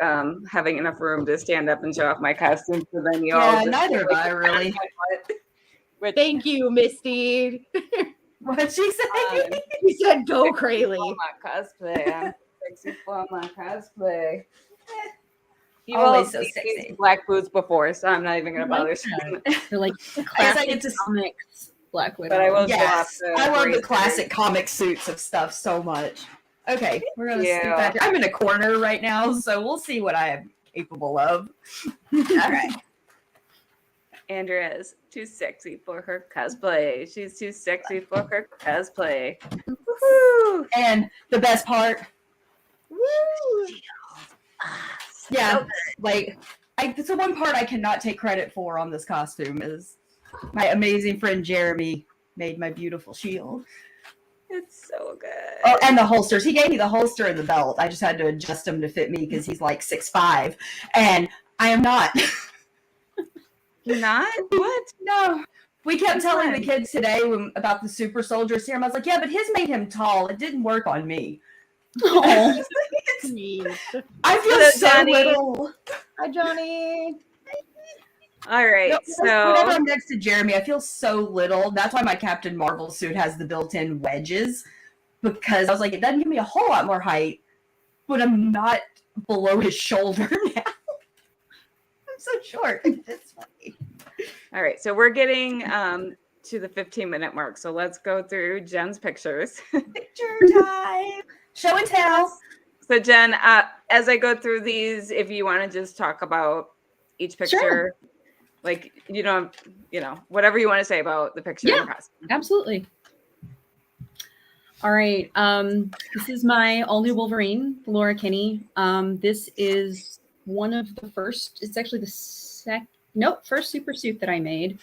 having enough room to stand up and show off my costume. So then you all Yeah, just neither have I really. Which, Thank you, Misty. What'd she say? She said go Crayley. my cosplay. I'm sexy for my cosplay. You Always all so seen sexy. these black boots before, so I'm not even gonna I like bother. that. They're like I classic get to- comics Black Widow. But I will show off Yes, the I love the bracelet. classic comic suits of stuff so much. Okay, we're gonna Yeah. sneak back. I'm in a corner right now, so we'll see what I am capable of. All right. Andrea's too sexy for her cosplay. She's too sexy for her cosplay. Woohoo! And the best part, Woo! yeah, like it's the one part I cannot take credit for on this costume is my amazing friend Jeremy made my beautiful shield. It's so good. Oh, and the holsters. He gave me the holster and the belt. I just had to adjust them to fit me because he's like 6'5", and I am not. You're not? What? No. We kept telling the kids today about the super soldier serum. I was like, yeah, but his made him tall. It didn't work on me. Oh, Sweet. I feel Hello, so Johnny. little. Hi, Johnny. All right. Whenever So I'm next to Jeremy, I feel so little. That's why my Captain Marvel suit has the built-in wedges. Because I was like, it doesn't give me a whole lot more height, but I'm not below his shoulder now. I'm so short. It's funny. all right. So we're getting to the 15-minute mark. So let's go through Jen's pictures. Picture time. Show and tell. So Jen, as I go through these, if you want to just talk about each picture, Sure. like whatever you want to say about the picture and the costume. absolutely. All right. This is my all-new Wolverine, Laura Kinney. This is one of the first. It's actually the first super suit that I made.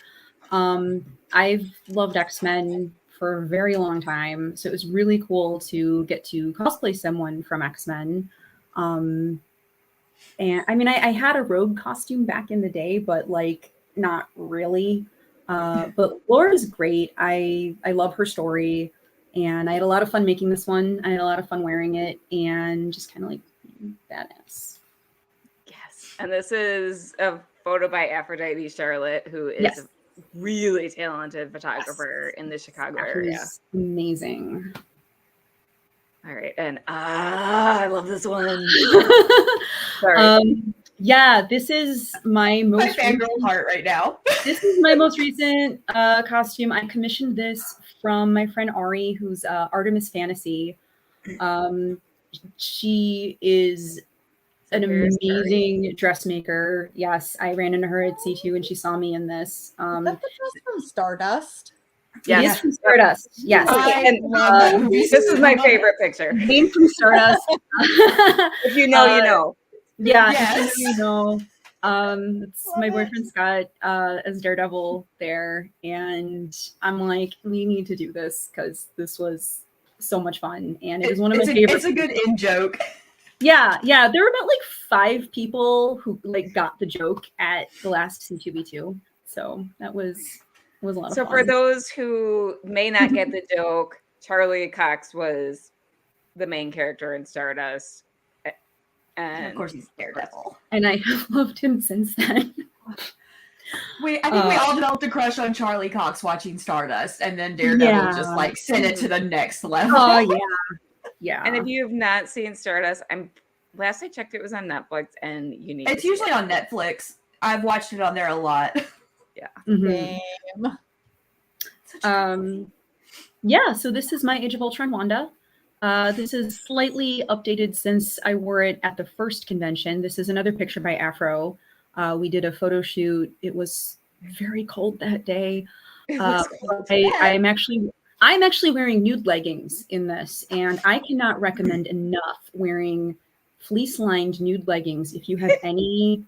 I've loved X-Men for a very long time, so it was really cool to get to cosplay someone from X-Men. And I mean, I had a Rogue costume back in the day, but like not really. But Laura's great. I love her story, and I had a lot of fun making this one. I had a lot of fun wearing it, and just kind of like badass. Yes. And this is a photo by Aphrodite Charlotte, who is Yes. a really talented photographer in the Chicago area. She's amazing. All right. And I love this one. Sorry. Yeah, this is my My most fangirl heart right now. This is my most recent costume. I commissioned this from my friend Ari, who's Artemis Fantasy. She is an amazing dressmaker. Yes, I ran into her at C2 and she saw me in this. Is that the dress from Stardust? It is from Stardust. Yes. Okay, and, love that movie. this is my favorite picture. Name from Stardust. If you know, you know. Yeah, Yes. you know. It's my boyfriend Scott as Daredevil there, and I'm like, we need to do this because this was so much fun, and it was one of my favorite. It's a good in joke. Yeah. There were about like 5 people who like got the joke at the last C2B2, so that was a lot of So fun. for those who may not get the joke, Charlie Cox was the main character in Stardust. And of course, he's Daredevil. And I have loved him since then. I think we all developed a crush on Charlie Cox watching Stardust, and then Daredevil just like sent it to the next level. Oh yeah. And if you have not seen Stardust, last I checked, it was on Netflix, and you need. It's to see usually it. on Netflix. I've watched it on there a lot. Mhm. Same. Yeah, so this is my Age of Ultron Wanda. This is slightly updated since I wore it at the first convention. This is another picture by Afro. We did a photo shoot. It was very cold that day. It was cold. I'm actually wearing nude leggings in this, and I cannot recommend enough wearing fleece-lined nude leggings if you have any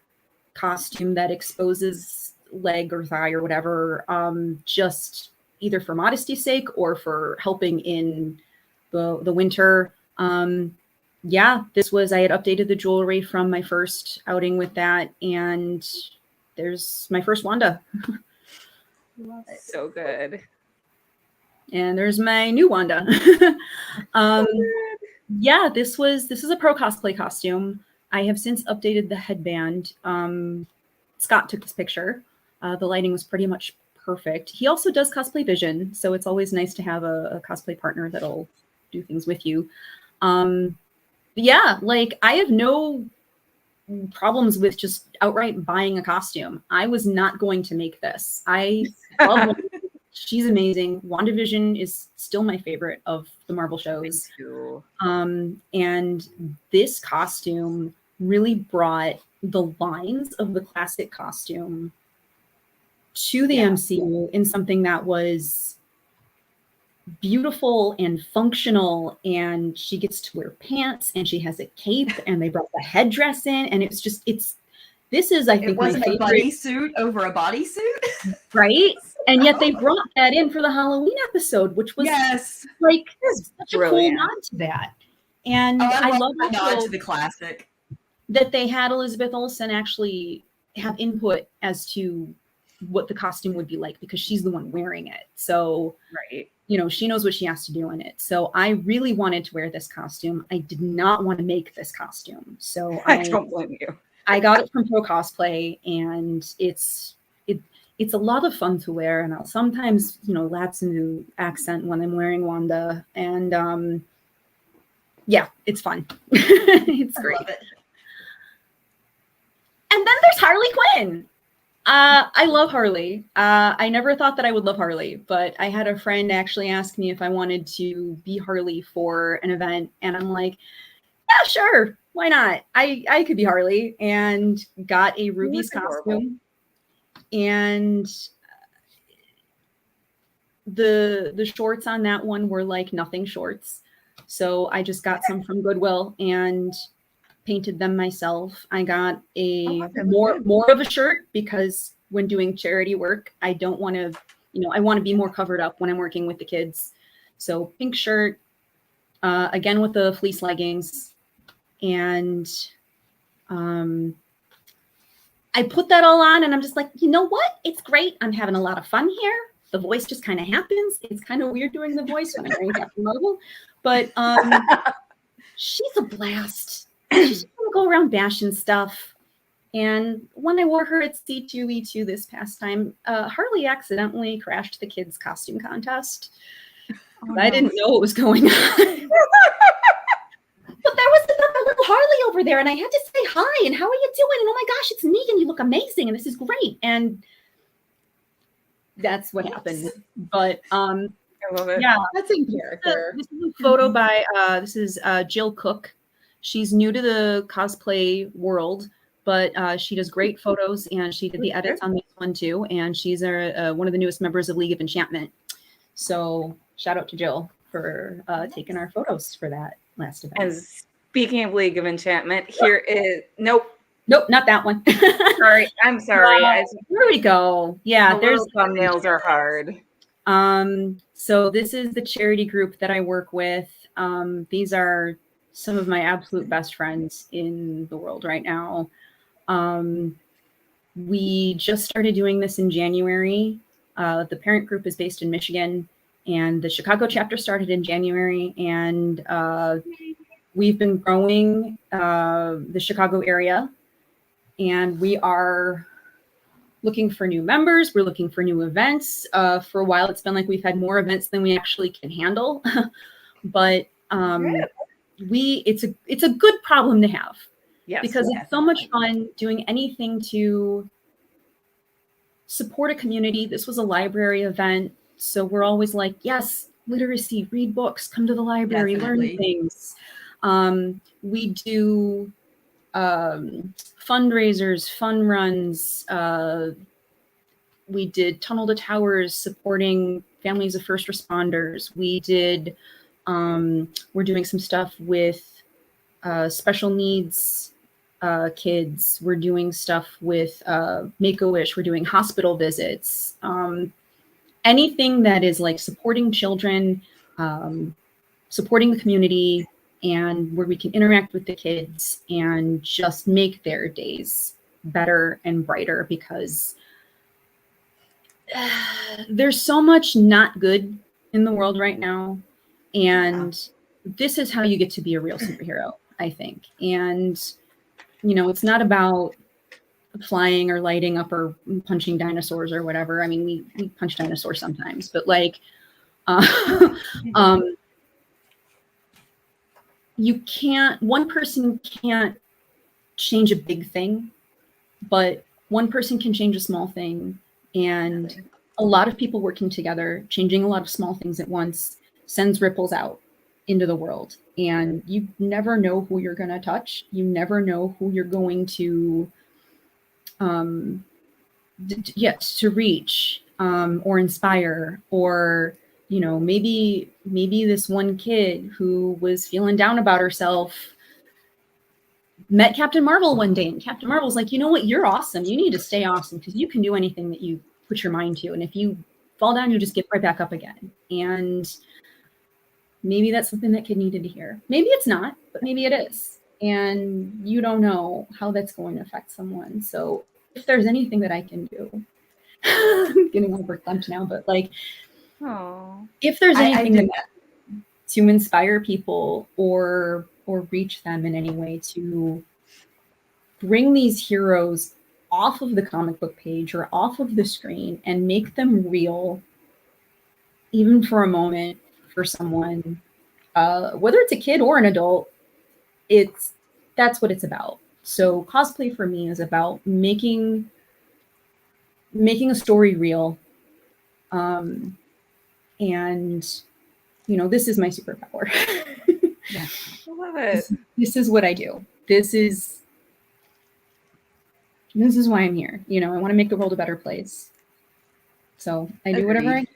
costume that exposes leg or thigh or whatever. Just either for modesty's sake or for helping in the winter. Yeah, I had updated the jewelry from my first outing with that, and there's my first Wanda. Love it. So good. And there's my new Wanda. Yeah, this is a pro cosplay costume. I have since updated the headband. Scott took this picture. The lighting was pretty much perfect. He also does cosplay vision, so it's always nice to have a cosplay partner that'll do things with you. Yeah, like I have no problems with just outright buying a costume. I was not going to make this. I love Wanda. She's amazing. WandaVision is still my favorite of the Marvel shows. And this costume really brought the lines of the classic costume to the MCU in something that was beautiful and functional, and she gets to wear pants and she has a cape and they brought the headdress in, and it's this is I think It wasn't my a favorite bodysuit over a bodysuit. right, and yet they brought that in for the Halloween episode, which was like such brilliant. a cool nod to that. And I love the nod to the classic that they had Elizabeth Olsen actually have input as to what the costume would be like, because she's the one wearing it. So right, she knows what she has to do in it. So I really wanted to wear this costume. I did not want to make this costume. So I don't blame you. I got it from Pro Cosplay, and it's a lot of fun to wear. And I'll sometimes, lapse into accent when I'm wearing Wanda. And yeah, it's fun. It's great. Love it. And then there's Harley Quinn. I love Harley. I never thought that I would love Harley, but I had a friend actually ask me if I wanted to be Harley for an event, and I'm like, yeah, sure, why not? I could be Harley, and got a Ruby's costume. And the shorts on that one were like nothing shorts, so I just got some from Goodwill and painted them myself. I got a more of a shirt, because when doing charity work, I don't want to, I want to be more covered up when I'm working with the kids. So pink shirt, again with the fleece leggings, and I put that all on, and I'm just like, you know what? It's great. I'm having a lot of fun here. The voice just kind of happens. It's kind of weird doing the voice when I'm wearing Captain Marvel, but she's a blast. She's gonna go around bashing stuff. And when I wore her at C2E2 this past time, Harley accidentally crashed the kids' costume contest. I didn't know what was going on. But there was another little Harley over there, and I had to say hi, and how are you doing? And oh my gosh, it's me, and you look amazing, and this is great. And that's what happened. But I love it. yeah, That's in character. This is a photo by Jill Cook. She's new to the cosplay world, but she does great photos, and she did the edits on this one too. And she's one of the newest members of League of Enchantment. So shout out to Jill for taking our photos for that last event. And speaking of League of Enchantment, here is nope, not that one. I'm sorry. There we go. Yeah, there's thumbnails are hard. So this is the charity group that I work with. These are some of my absolute best friends in the world right now. We just started doing this in January. The parent group is based in Michigan, and the Chicago chapter started in January, and we've been growing the Chicago area, and we are looking for new members. We're looking for new events. For a while, it's been like we've had more events than we actually can handle, but it's a good problem to have. Yes, because it's so much fun doing anything to support a community. This was a library event, so we're always like, yes, literacy, read books, come to the library, learn things. We do fundraisers, fun runs. We did Tunnel to Towers supporting families of first responders. We did, we're doing some stuff with special needs kids. We're doing stuff with Make-A-Wish. We're doing hospital visits. anything that is like supporting children, supporting the community, and where we can interact with the kids and just make their days better and brighter, because there's so much not good in the world right now. And this is how you get to be a real superhero, I think. And, you know, it's not about flying or lighting up or punching dinosaurs or whatever. I mean, we punch dinosaurs sometimes, but like, one person can't change a big thing, but one person can change a small thing. And a lot of people working together, changing a lot of small things at once, sends ripples out into the world. And you never know who you're going to touch. You never know who you're going to, to reach, or inspire, or, you know, maybe this one kid who was feeling down about herself met Captain Marvel one day, and Captain Marvel's like, you know what, you're awesome. You need to stay awesome because you can do anything that you put your mind to. And if you fall down, you just get right back up again. And maybe that's something that kid needed to hear. Maybe it's not, but maybe it is. And you don't know how that's going to affect someone. So if there's anything that I can do, I'm getting overclamped now, but like, if there's anything to inspire people or reach them in any way, to bring these heroes off of the comic book page or off of the screen and make them real, even for a moment, for someone, whether it's a kid or an adult, that's what it's about. So cosplay for me is about making a story real. And, you know, this is my superpower. Yeah. I love it. This is what I do. This is why I'm here. You know, I want to make the world a better place. So I do whatever I can.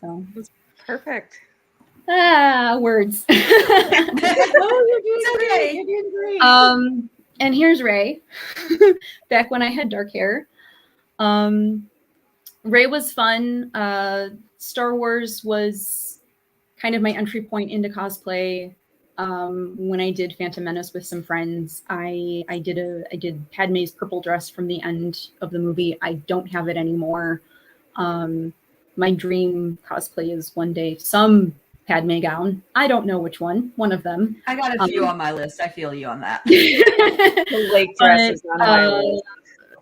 So Perfect. Words. Oh, you're doing great. You're doing great. And here's Ray. Back when I had dark hair. Ray was fun. Star Wars was kind of my entry point into cosplay. When I did Phantom Menace with some friends, I did Padme's purple dress from the end of the movie. I don't have it anymore. My dream cosplay is one day some Padme gown. I don't know which one of them. I got a few on my list. I feel you on that. The lake dress is on my list.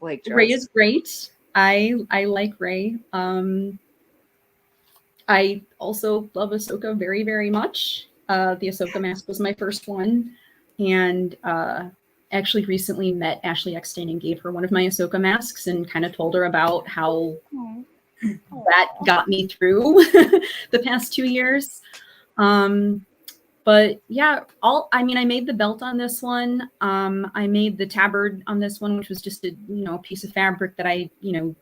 Lake dress. Ray is great. I like Ray. I also love Ahsoka very, very much. The Ahsoka mask was my first one. And actually recently met Ashley Eckstein and gave her one of my Ahsoka masks and kind of told her about how that got me through the past 2 years. But yeah, I made the belt on this one. I made the tabard on this one, which was just a piece of fabric that I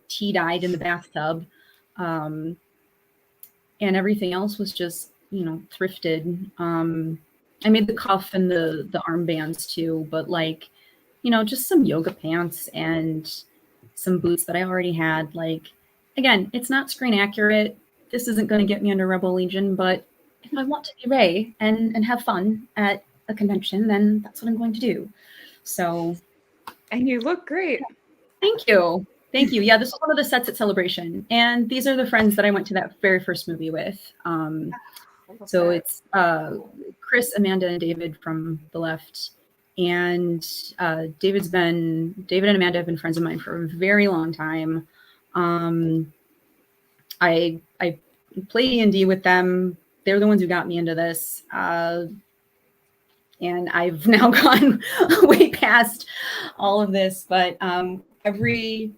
tea dyed in the bathtub. And everything else was just thrifted. I made the cuff and the armbands too, but just some yoga pants and some boots that I already had. Again, it's not screen accurate. This isn't going to get me under Rebel Legion, but if I want to be Ray and have fun at a convention, then that's what I'm going to do. So. And you look great. Thank you. Thank you. Yeah, this is one of the sets at Celebration. And these are the friends that I went to that very first movie with. So it's Chris, Amanda, and David from the left. And David and Amanda have been friends of mine for a very long time. I play D&D with them. They're the ones who got me into this. And I've now gone way past all of this. But every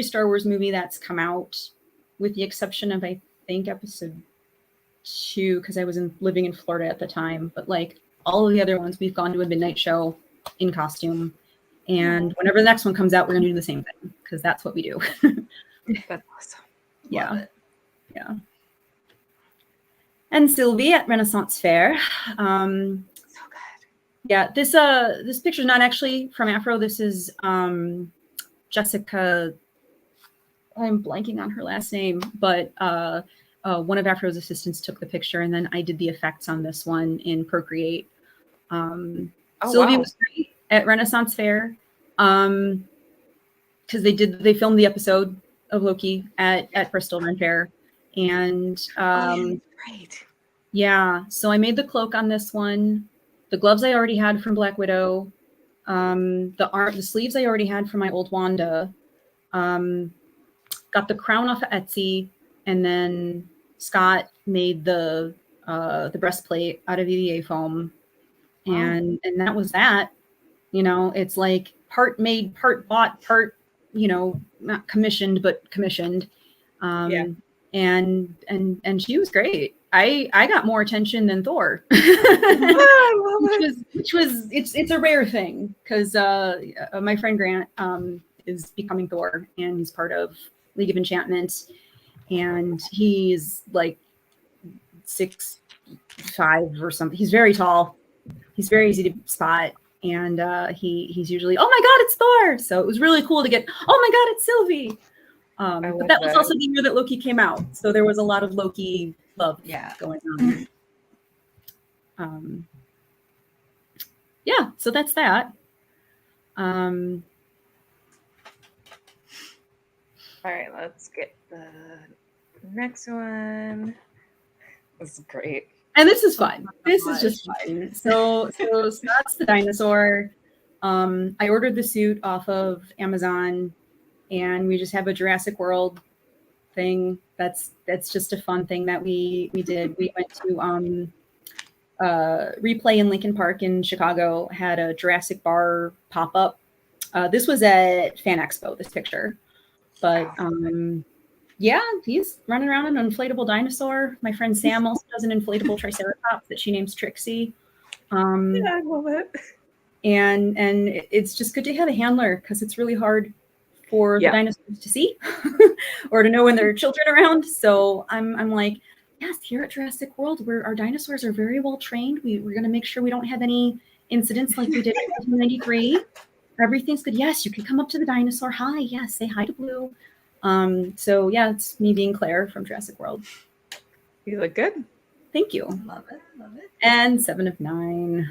Star Wars movie that's come out, with the exception of, I think, episode 2, because I was living in Florida at the time, but all of the other ones, we've gone to a midnight show in costume. And whenever the next one comes out, we're going to do the same thing, because that's what we do. That's awesome. Yeah. Yeah. And Sylvie at Renaissance Fair. So good. Yeah, this picture is not actually from Afro. This is Jessica I'm blanking on her last name, but one of Afro's assistants took the picture, and then I did the effects on this one in Procreate. Sylvie was great at Renaissance Fair because they filmed the episode of Loki at Bristol Ren Fair, and Great. yeah. So I made the cloak on this one. The gloves I already had from Black Widow. The sleeves I already had from my old Wanda. Got the crown off of Etsy, and then Scott made the breastplate out of EVA foam, and that was that. It's like part made, part bought, part not commissioned but commissioned. And she was great. I got more attention than Thor, which was it's a rare thing because my friend Grant is becoming Thor, and he's part of League of Enchantment, and he's like 6'5" or something. He's very tall. He's very easy to spot, and he's usually, oh my god, it's Thor. So it was really cool to get, oh my god, it's Sylvie. But that was also the year that Loki came out, so there was a lot of Loki love going on. So that's that. All right, let's get the next one. This is great. And this is fun. This is just fun. So Scott's the dinosaur. I ordered the suit off of Amazon, and we just have a Jurassic World thing. That's just a fun thing that we did. We went to Replay in Lincoln Park in Chicago, had a Jurassic Bar pop-up. This was at Fan Expo, this picture. But he's running around an inflatable dinosaur. My friend Sam also does an inflatable Triceratops that she names Trixie. I love it. And it's just good to have a handler because it's really hard for the dinosaurs to see or to know when there are children around. So I'm like, yes, here at Jurassic World, where our dinosaurs are very well trained. We're going to make sure we don't have any incidents like we did in 1993. Everything's good. Yes, you can come up to the dinosaur. Hi. Yes, say hi to Blue. It's me being Claire from Jurassic World. You look good. Thank you. Love it. And 7 of 9.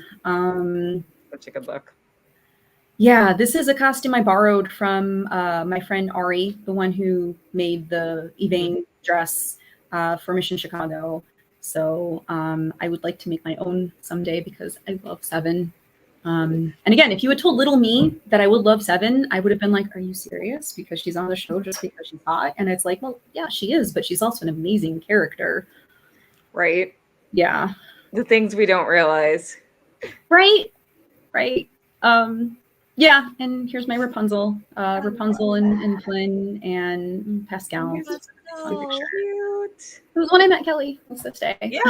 Such a good look. Yeah, this is a costume I borrowed from my friend Ari, the one who made the Evane dress for Mission Chicago. So I would like to make my own someday because I love 7. And again, if you had told little me that I would love 7, I would have been like, are you serious? Because she's on the show just because she's hot. And it's like, well, yeah, she is, but she's also an amazing character. Right. Yeah. The things we don't realize. Right. And here's my Rapunzel. Rapunzel and Flynn and Pascal. That's so cute. It was when I met Kelly. It was this day. Yeah.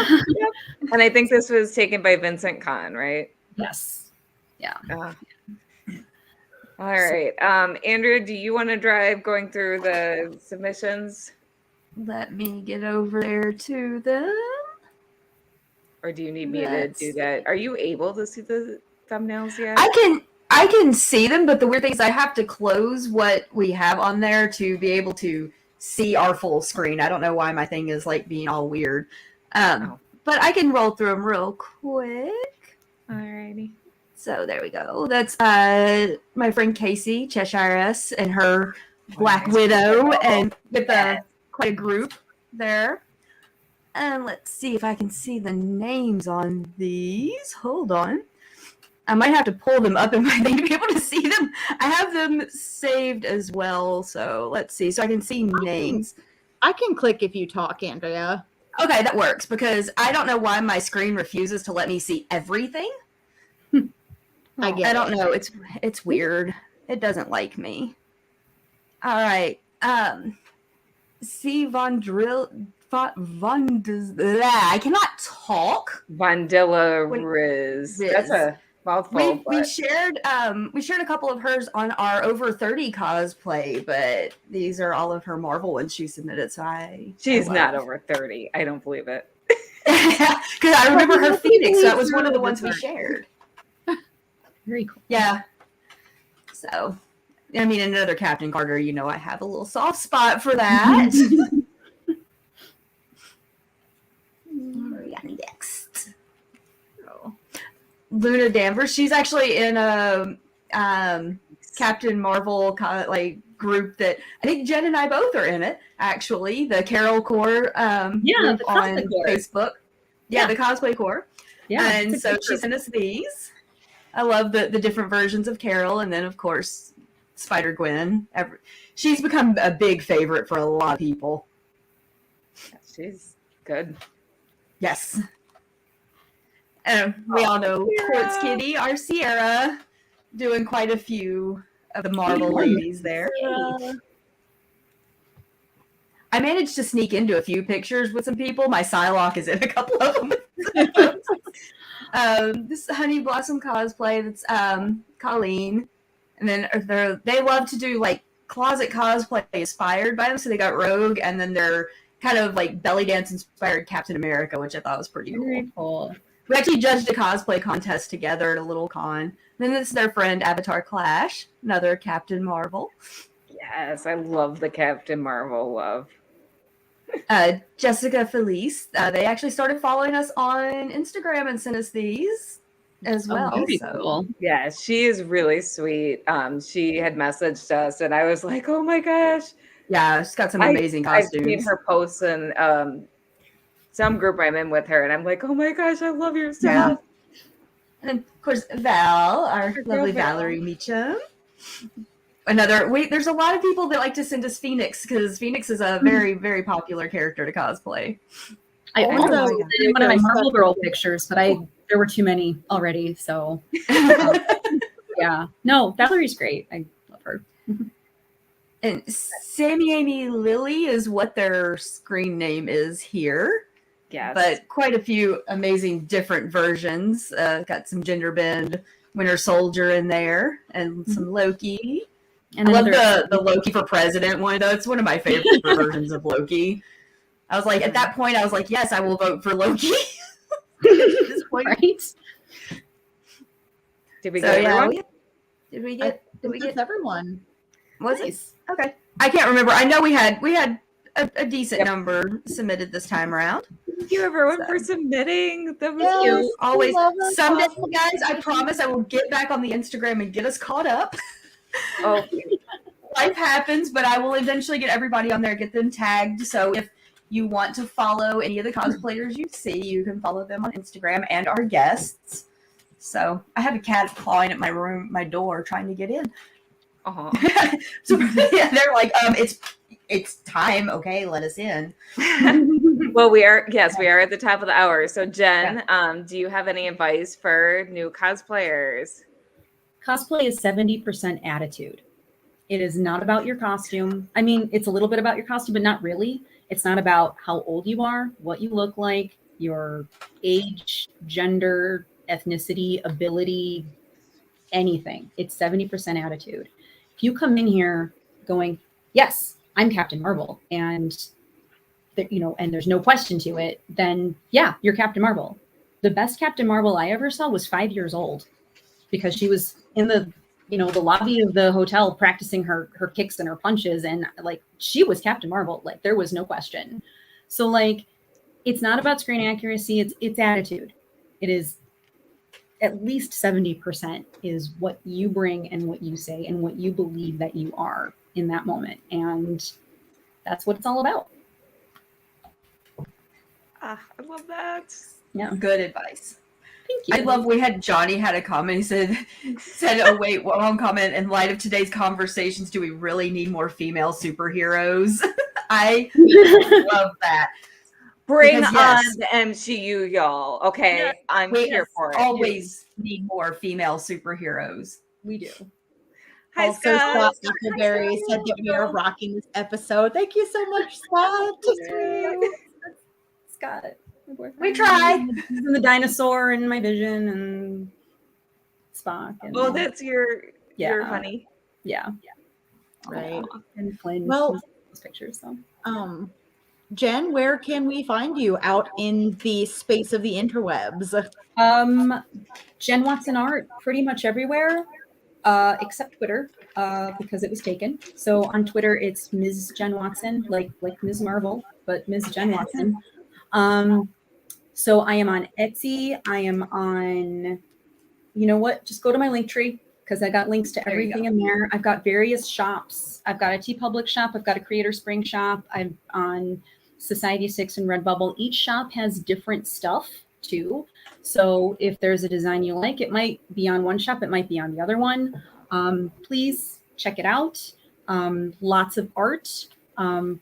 And I think this was taken by Vincent Kahn, right? Yes. Yeah. All right. Andrea, do you want to drive going through the submissions? Let me get over there to them. Or do you need me to do that? Are you able to see the thumbnails yet? I can see them, but the weird thing is I have to close what we have on there to be able to see our full screen. I don't know why my thing is like being all weird. But I can roll through them real quick. Alrighty. So there we go. That's my friend Casey, Cheshire-S, and her Black Widow, and with quite a group there. And let's see if I can see the names on these. Hold on. I might have to pull them up in my thing to be able to see them. I have them saved as well. So let's see. So I can see names. I can click if you talk, Andrea. Okay, that works because I don't know why my screen refuses to let me see everything. I don't know. It's weird. It doesn't like me. All right. C. I cannot talk. Vandilla Riz. That's a mouthful. We shared a couple of hers on our over 30 cosplay, but these are all of her Marvel ones she submitted. So she's not over 30. I don't believe it. Because I remember her Phoenix. So that was one of the ones we shared. Very cool. Yeah. So I mean, another Captain Carter, you know, I have a little soft spot for that. Next. Oh. Luna Danvers. She's actually in a Captain Marvel like group that I think Jen and I both are in it. Actually, the Carol Corps group the on Corps. Facebook. Yeah, the Cosplay Corps. Yeah, and so she sent us these. I love the different versions of Carol, and then of course Spider-Gwen. She's become a big favorite for a lot of people. She's good. Yes. We all know Quartz Kitty, our Sierra, doing quite a few of the Marvel ladies there. I managed to sneak into a few pictures with some people. My Psylocke is in a couple of them. This Honey Blossom cosplay, that's Colleen. And then they love to do like closet cosplay inspired by them. So they got Rogue, and then they're kind of like belly dance inspired Captain America, which I thought was pretty cool. Very cool. We actually judged a cosplay contest together at a little con. And then this is their friend Avatar Clash, another Captain Marvel. Yes, I love the Captain Marvel love. Jessica Felice. They actually started following us on Instagram and sent us these as well. Very cool. Yeah, she is really sweet. She had messaged us, and I was like, "Oh my gosh!" Yeah, she's got some amazing costumes. I've seen her posts in some group I'm in with her, and I'm like, "Oh my gosh, I love your stuff." Yeah. And of course, Val, our lovely Valerie Meacham. There's a lot of people that like to send us Phoenix because Phoenix is a very, very popular character to cosplay. I also sent in one of my Marvel Girl pictures, but there were too many already. So yeah, no, Valerie's great. I love her. And Sammy Amy Lily is what their screen name is here. Yes. But quite a few amazing different versions. Got some Gender Bend Winter Soldier in there and some Loki. And I love the Loki for President one, though. It's one of my favorite versions of Loki. I was like, at that point, I was like, yes, I will vote for Loki. At this point. Right? Did we get everyone? Did we get everyone? Was it? Okay. I can't remember. I know we had a decent number submitted this time around. Thank you, everyone, for submitting. That was cute. Always. Someday, guys, I promise I will get back on the Instagram and get us caught up. Oh, life happens, but I will eventually get everybody on there, get them tagged. So if you want to follow any of the cosplayers you see, you can follow them on Instagram and our guests. So I have a cat clawing at my door, trying to get in. So yeah, they're like, it's time. Okay, let us in. Well, we are at the top of the hour. So Jen, do you have any advice for new cosplayers? Cosplay is 70% attitude. It is not about your costume. I mean, it's a little bit about your costume, but not really. It's not about how old you are, what you look like, your age, gender, ethnicity, ability, anything. It's 70% attitude. If you come in here going, yes, I'm Captain Marvel, and and there's no question to it, then yeah, you're Captain Marvel. The best Captain Marvel I ever saw was 5 years old, because she was in the lobby of the hotel practicing her kicks and her punches, and like she was Captain Marvel. Like there was no question. So like it's not about screen accuracy, it's attitude. It is at least 70% is what you bring and what you say and what you believe that you are in that moment. And that's what it's all about. I love that. Yeah. Good advice. Thank you. I love Johnny had a comment. He said, oh wait, one comment. In light of today's conversations, do we really need more female superheroes? I love that. Bring on the MCU, y'all. Okay, yes, I'm here for it. Always need more female superheroes. We do. Hi, also, Scott Huckleberry said that we are rocking this episode. Thank you so much, Scott. Scott. We try. And the dinosaur in my vision and Spock. And, that's your honey. Yeah. Right. And Flynn. Well, those pictures. So. Jen, where can we find you out in the space of the interwebs? Jen Watson art, pretty much everywhere. except Twitter, because it was taken. So on Twitter, it's Ms. Jen Watson, like Ms. Marvel, but Ms. Jen Watson. So I am on Etsy. I am on, you know what? Just go to my link tree because I got links to everything in there. I've got various shops. I've got a TeePublic shop. I've got a Creator Spring shop. I'm on Society 6 and Redbubble. Each shop has different stuff too. So if there's a design you like, it might be on one shop, it might be on the other one. Please check it out. Lots of art. Buy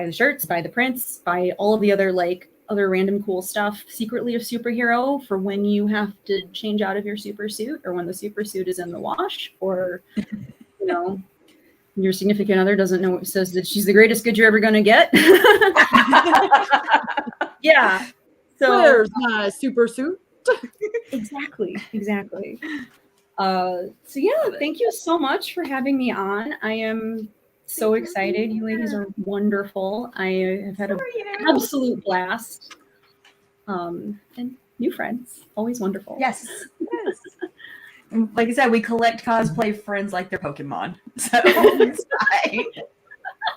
the shirts, buy the prints, buy all of the other other random cool stuff. Secretly a superhero for when you have to change out of your super suit, or when the super suit is in the wash, or you know, your significant other doesn't know, says that she's the greatest good you're ever going to get. Yeah. So where's my super suit? exactly. So yeah, thank you so much for having me on. I am so excited. You ladies are wonderful. I have had an absolute blast. And new friends, always wonderful. Yes. Like I said, we collect cosplay friends like they're Pokemon. So it's fine.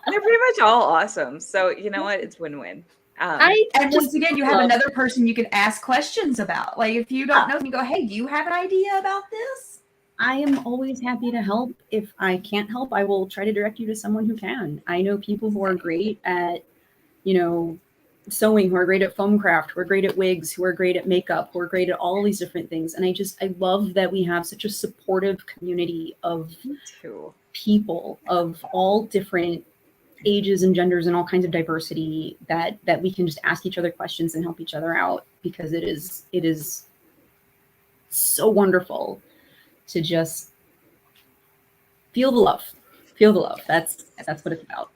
They're pretty much all awesome. So you know what? It's win-win. And once again, you have another person you can ask questions about. Like if you don't know, you go, "Hey, do you have an idea about this?" I am always happy to help. If I can't help, I will try to direct you to someone who can. I know people who are great at, sewing, who are great at foam craft, who are great at wigs, who are great at makeup, who are great at all these different things. And I love that we have such a supportive community of people of all different ages and genders and all kinds of diversity that we can just ask each other questions and help each other out, because it is so wonderful to just feel the love. That's what it's about.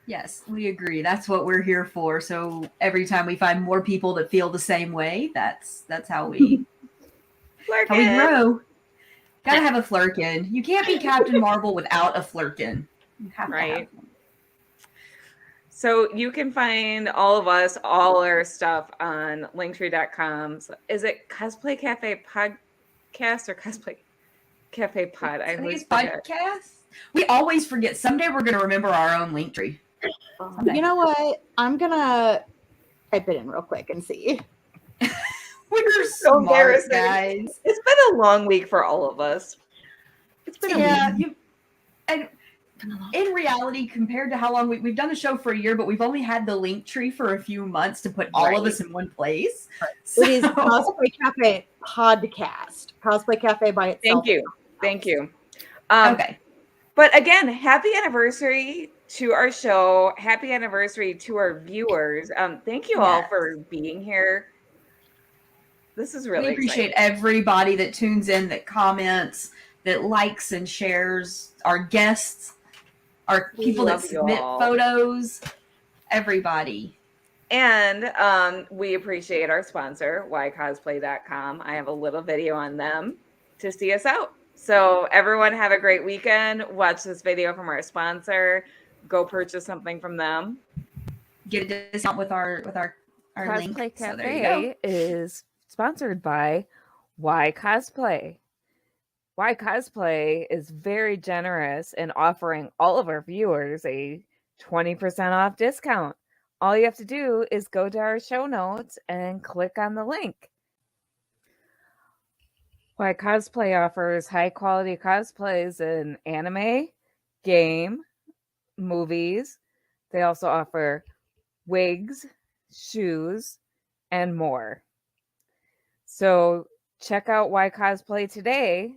Yes, we agree. That's what we're here for. So every time we find more people that feel the same way, that's how we grow. Gotta have a flirkin. You can't be Captain Marvel without a flirkin. You have to have one. So you can find all of us, all our stuff on linktree.com. So is it Cosplay Cafe Podcast or Cosplay Cafe Pod? I think it's podcast. We always forget. Someday we're going to remember our own Linktree. You know what? I'm going to type it in real quick and see. We're so embarrassed, guys. It's been a long week for all of us. It's been a week. And in reality, compared to how long we've done the show for a year, but we've only had the Linktree for a few months to put all of us in one place. So. It is Cosplay Cafe Podcast. Cosplay Cafe by itself. Thank you. Okay. But again, happy anniversary to our show. Happy anniversary to our viewers. Thank you all for being here. This is really exciting. Appreciate everybody that tunes in, that comments, that likes and shares, our guests, our people that submit photos, everybody. And we appreciate our sponsor, whycosplay.com. I have a little video on them to see us out. So everyone have a great weekend. Watch this video from our sponsor. Go purchase something from them. Get a discount with our link. Cosplay Cafe is sponsored by Why Cosplay. Why Cosplay is very generous in offering all of our viewers a 20% off discount. All you have to do is go to our show notes and click on the link. Why Cosplay offers high quality cosplays in anime, game, movies. They also offer wigs, shoes, and more. So check out Why Cosplay today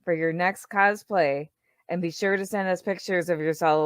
for your next cosplay, and be sure to send us pictures of yourself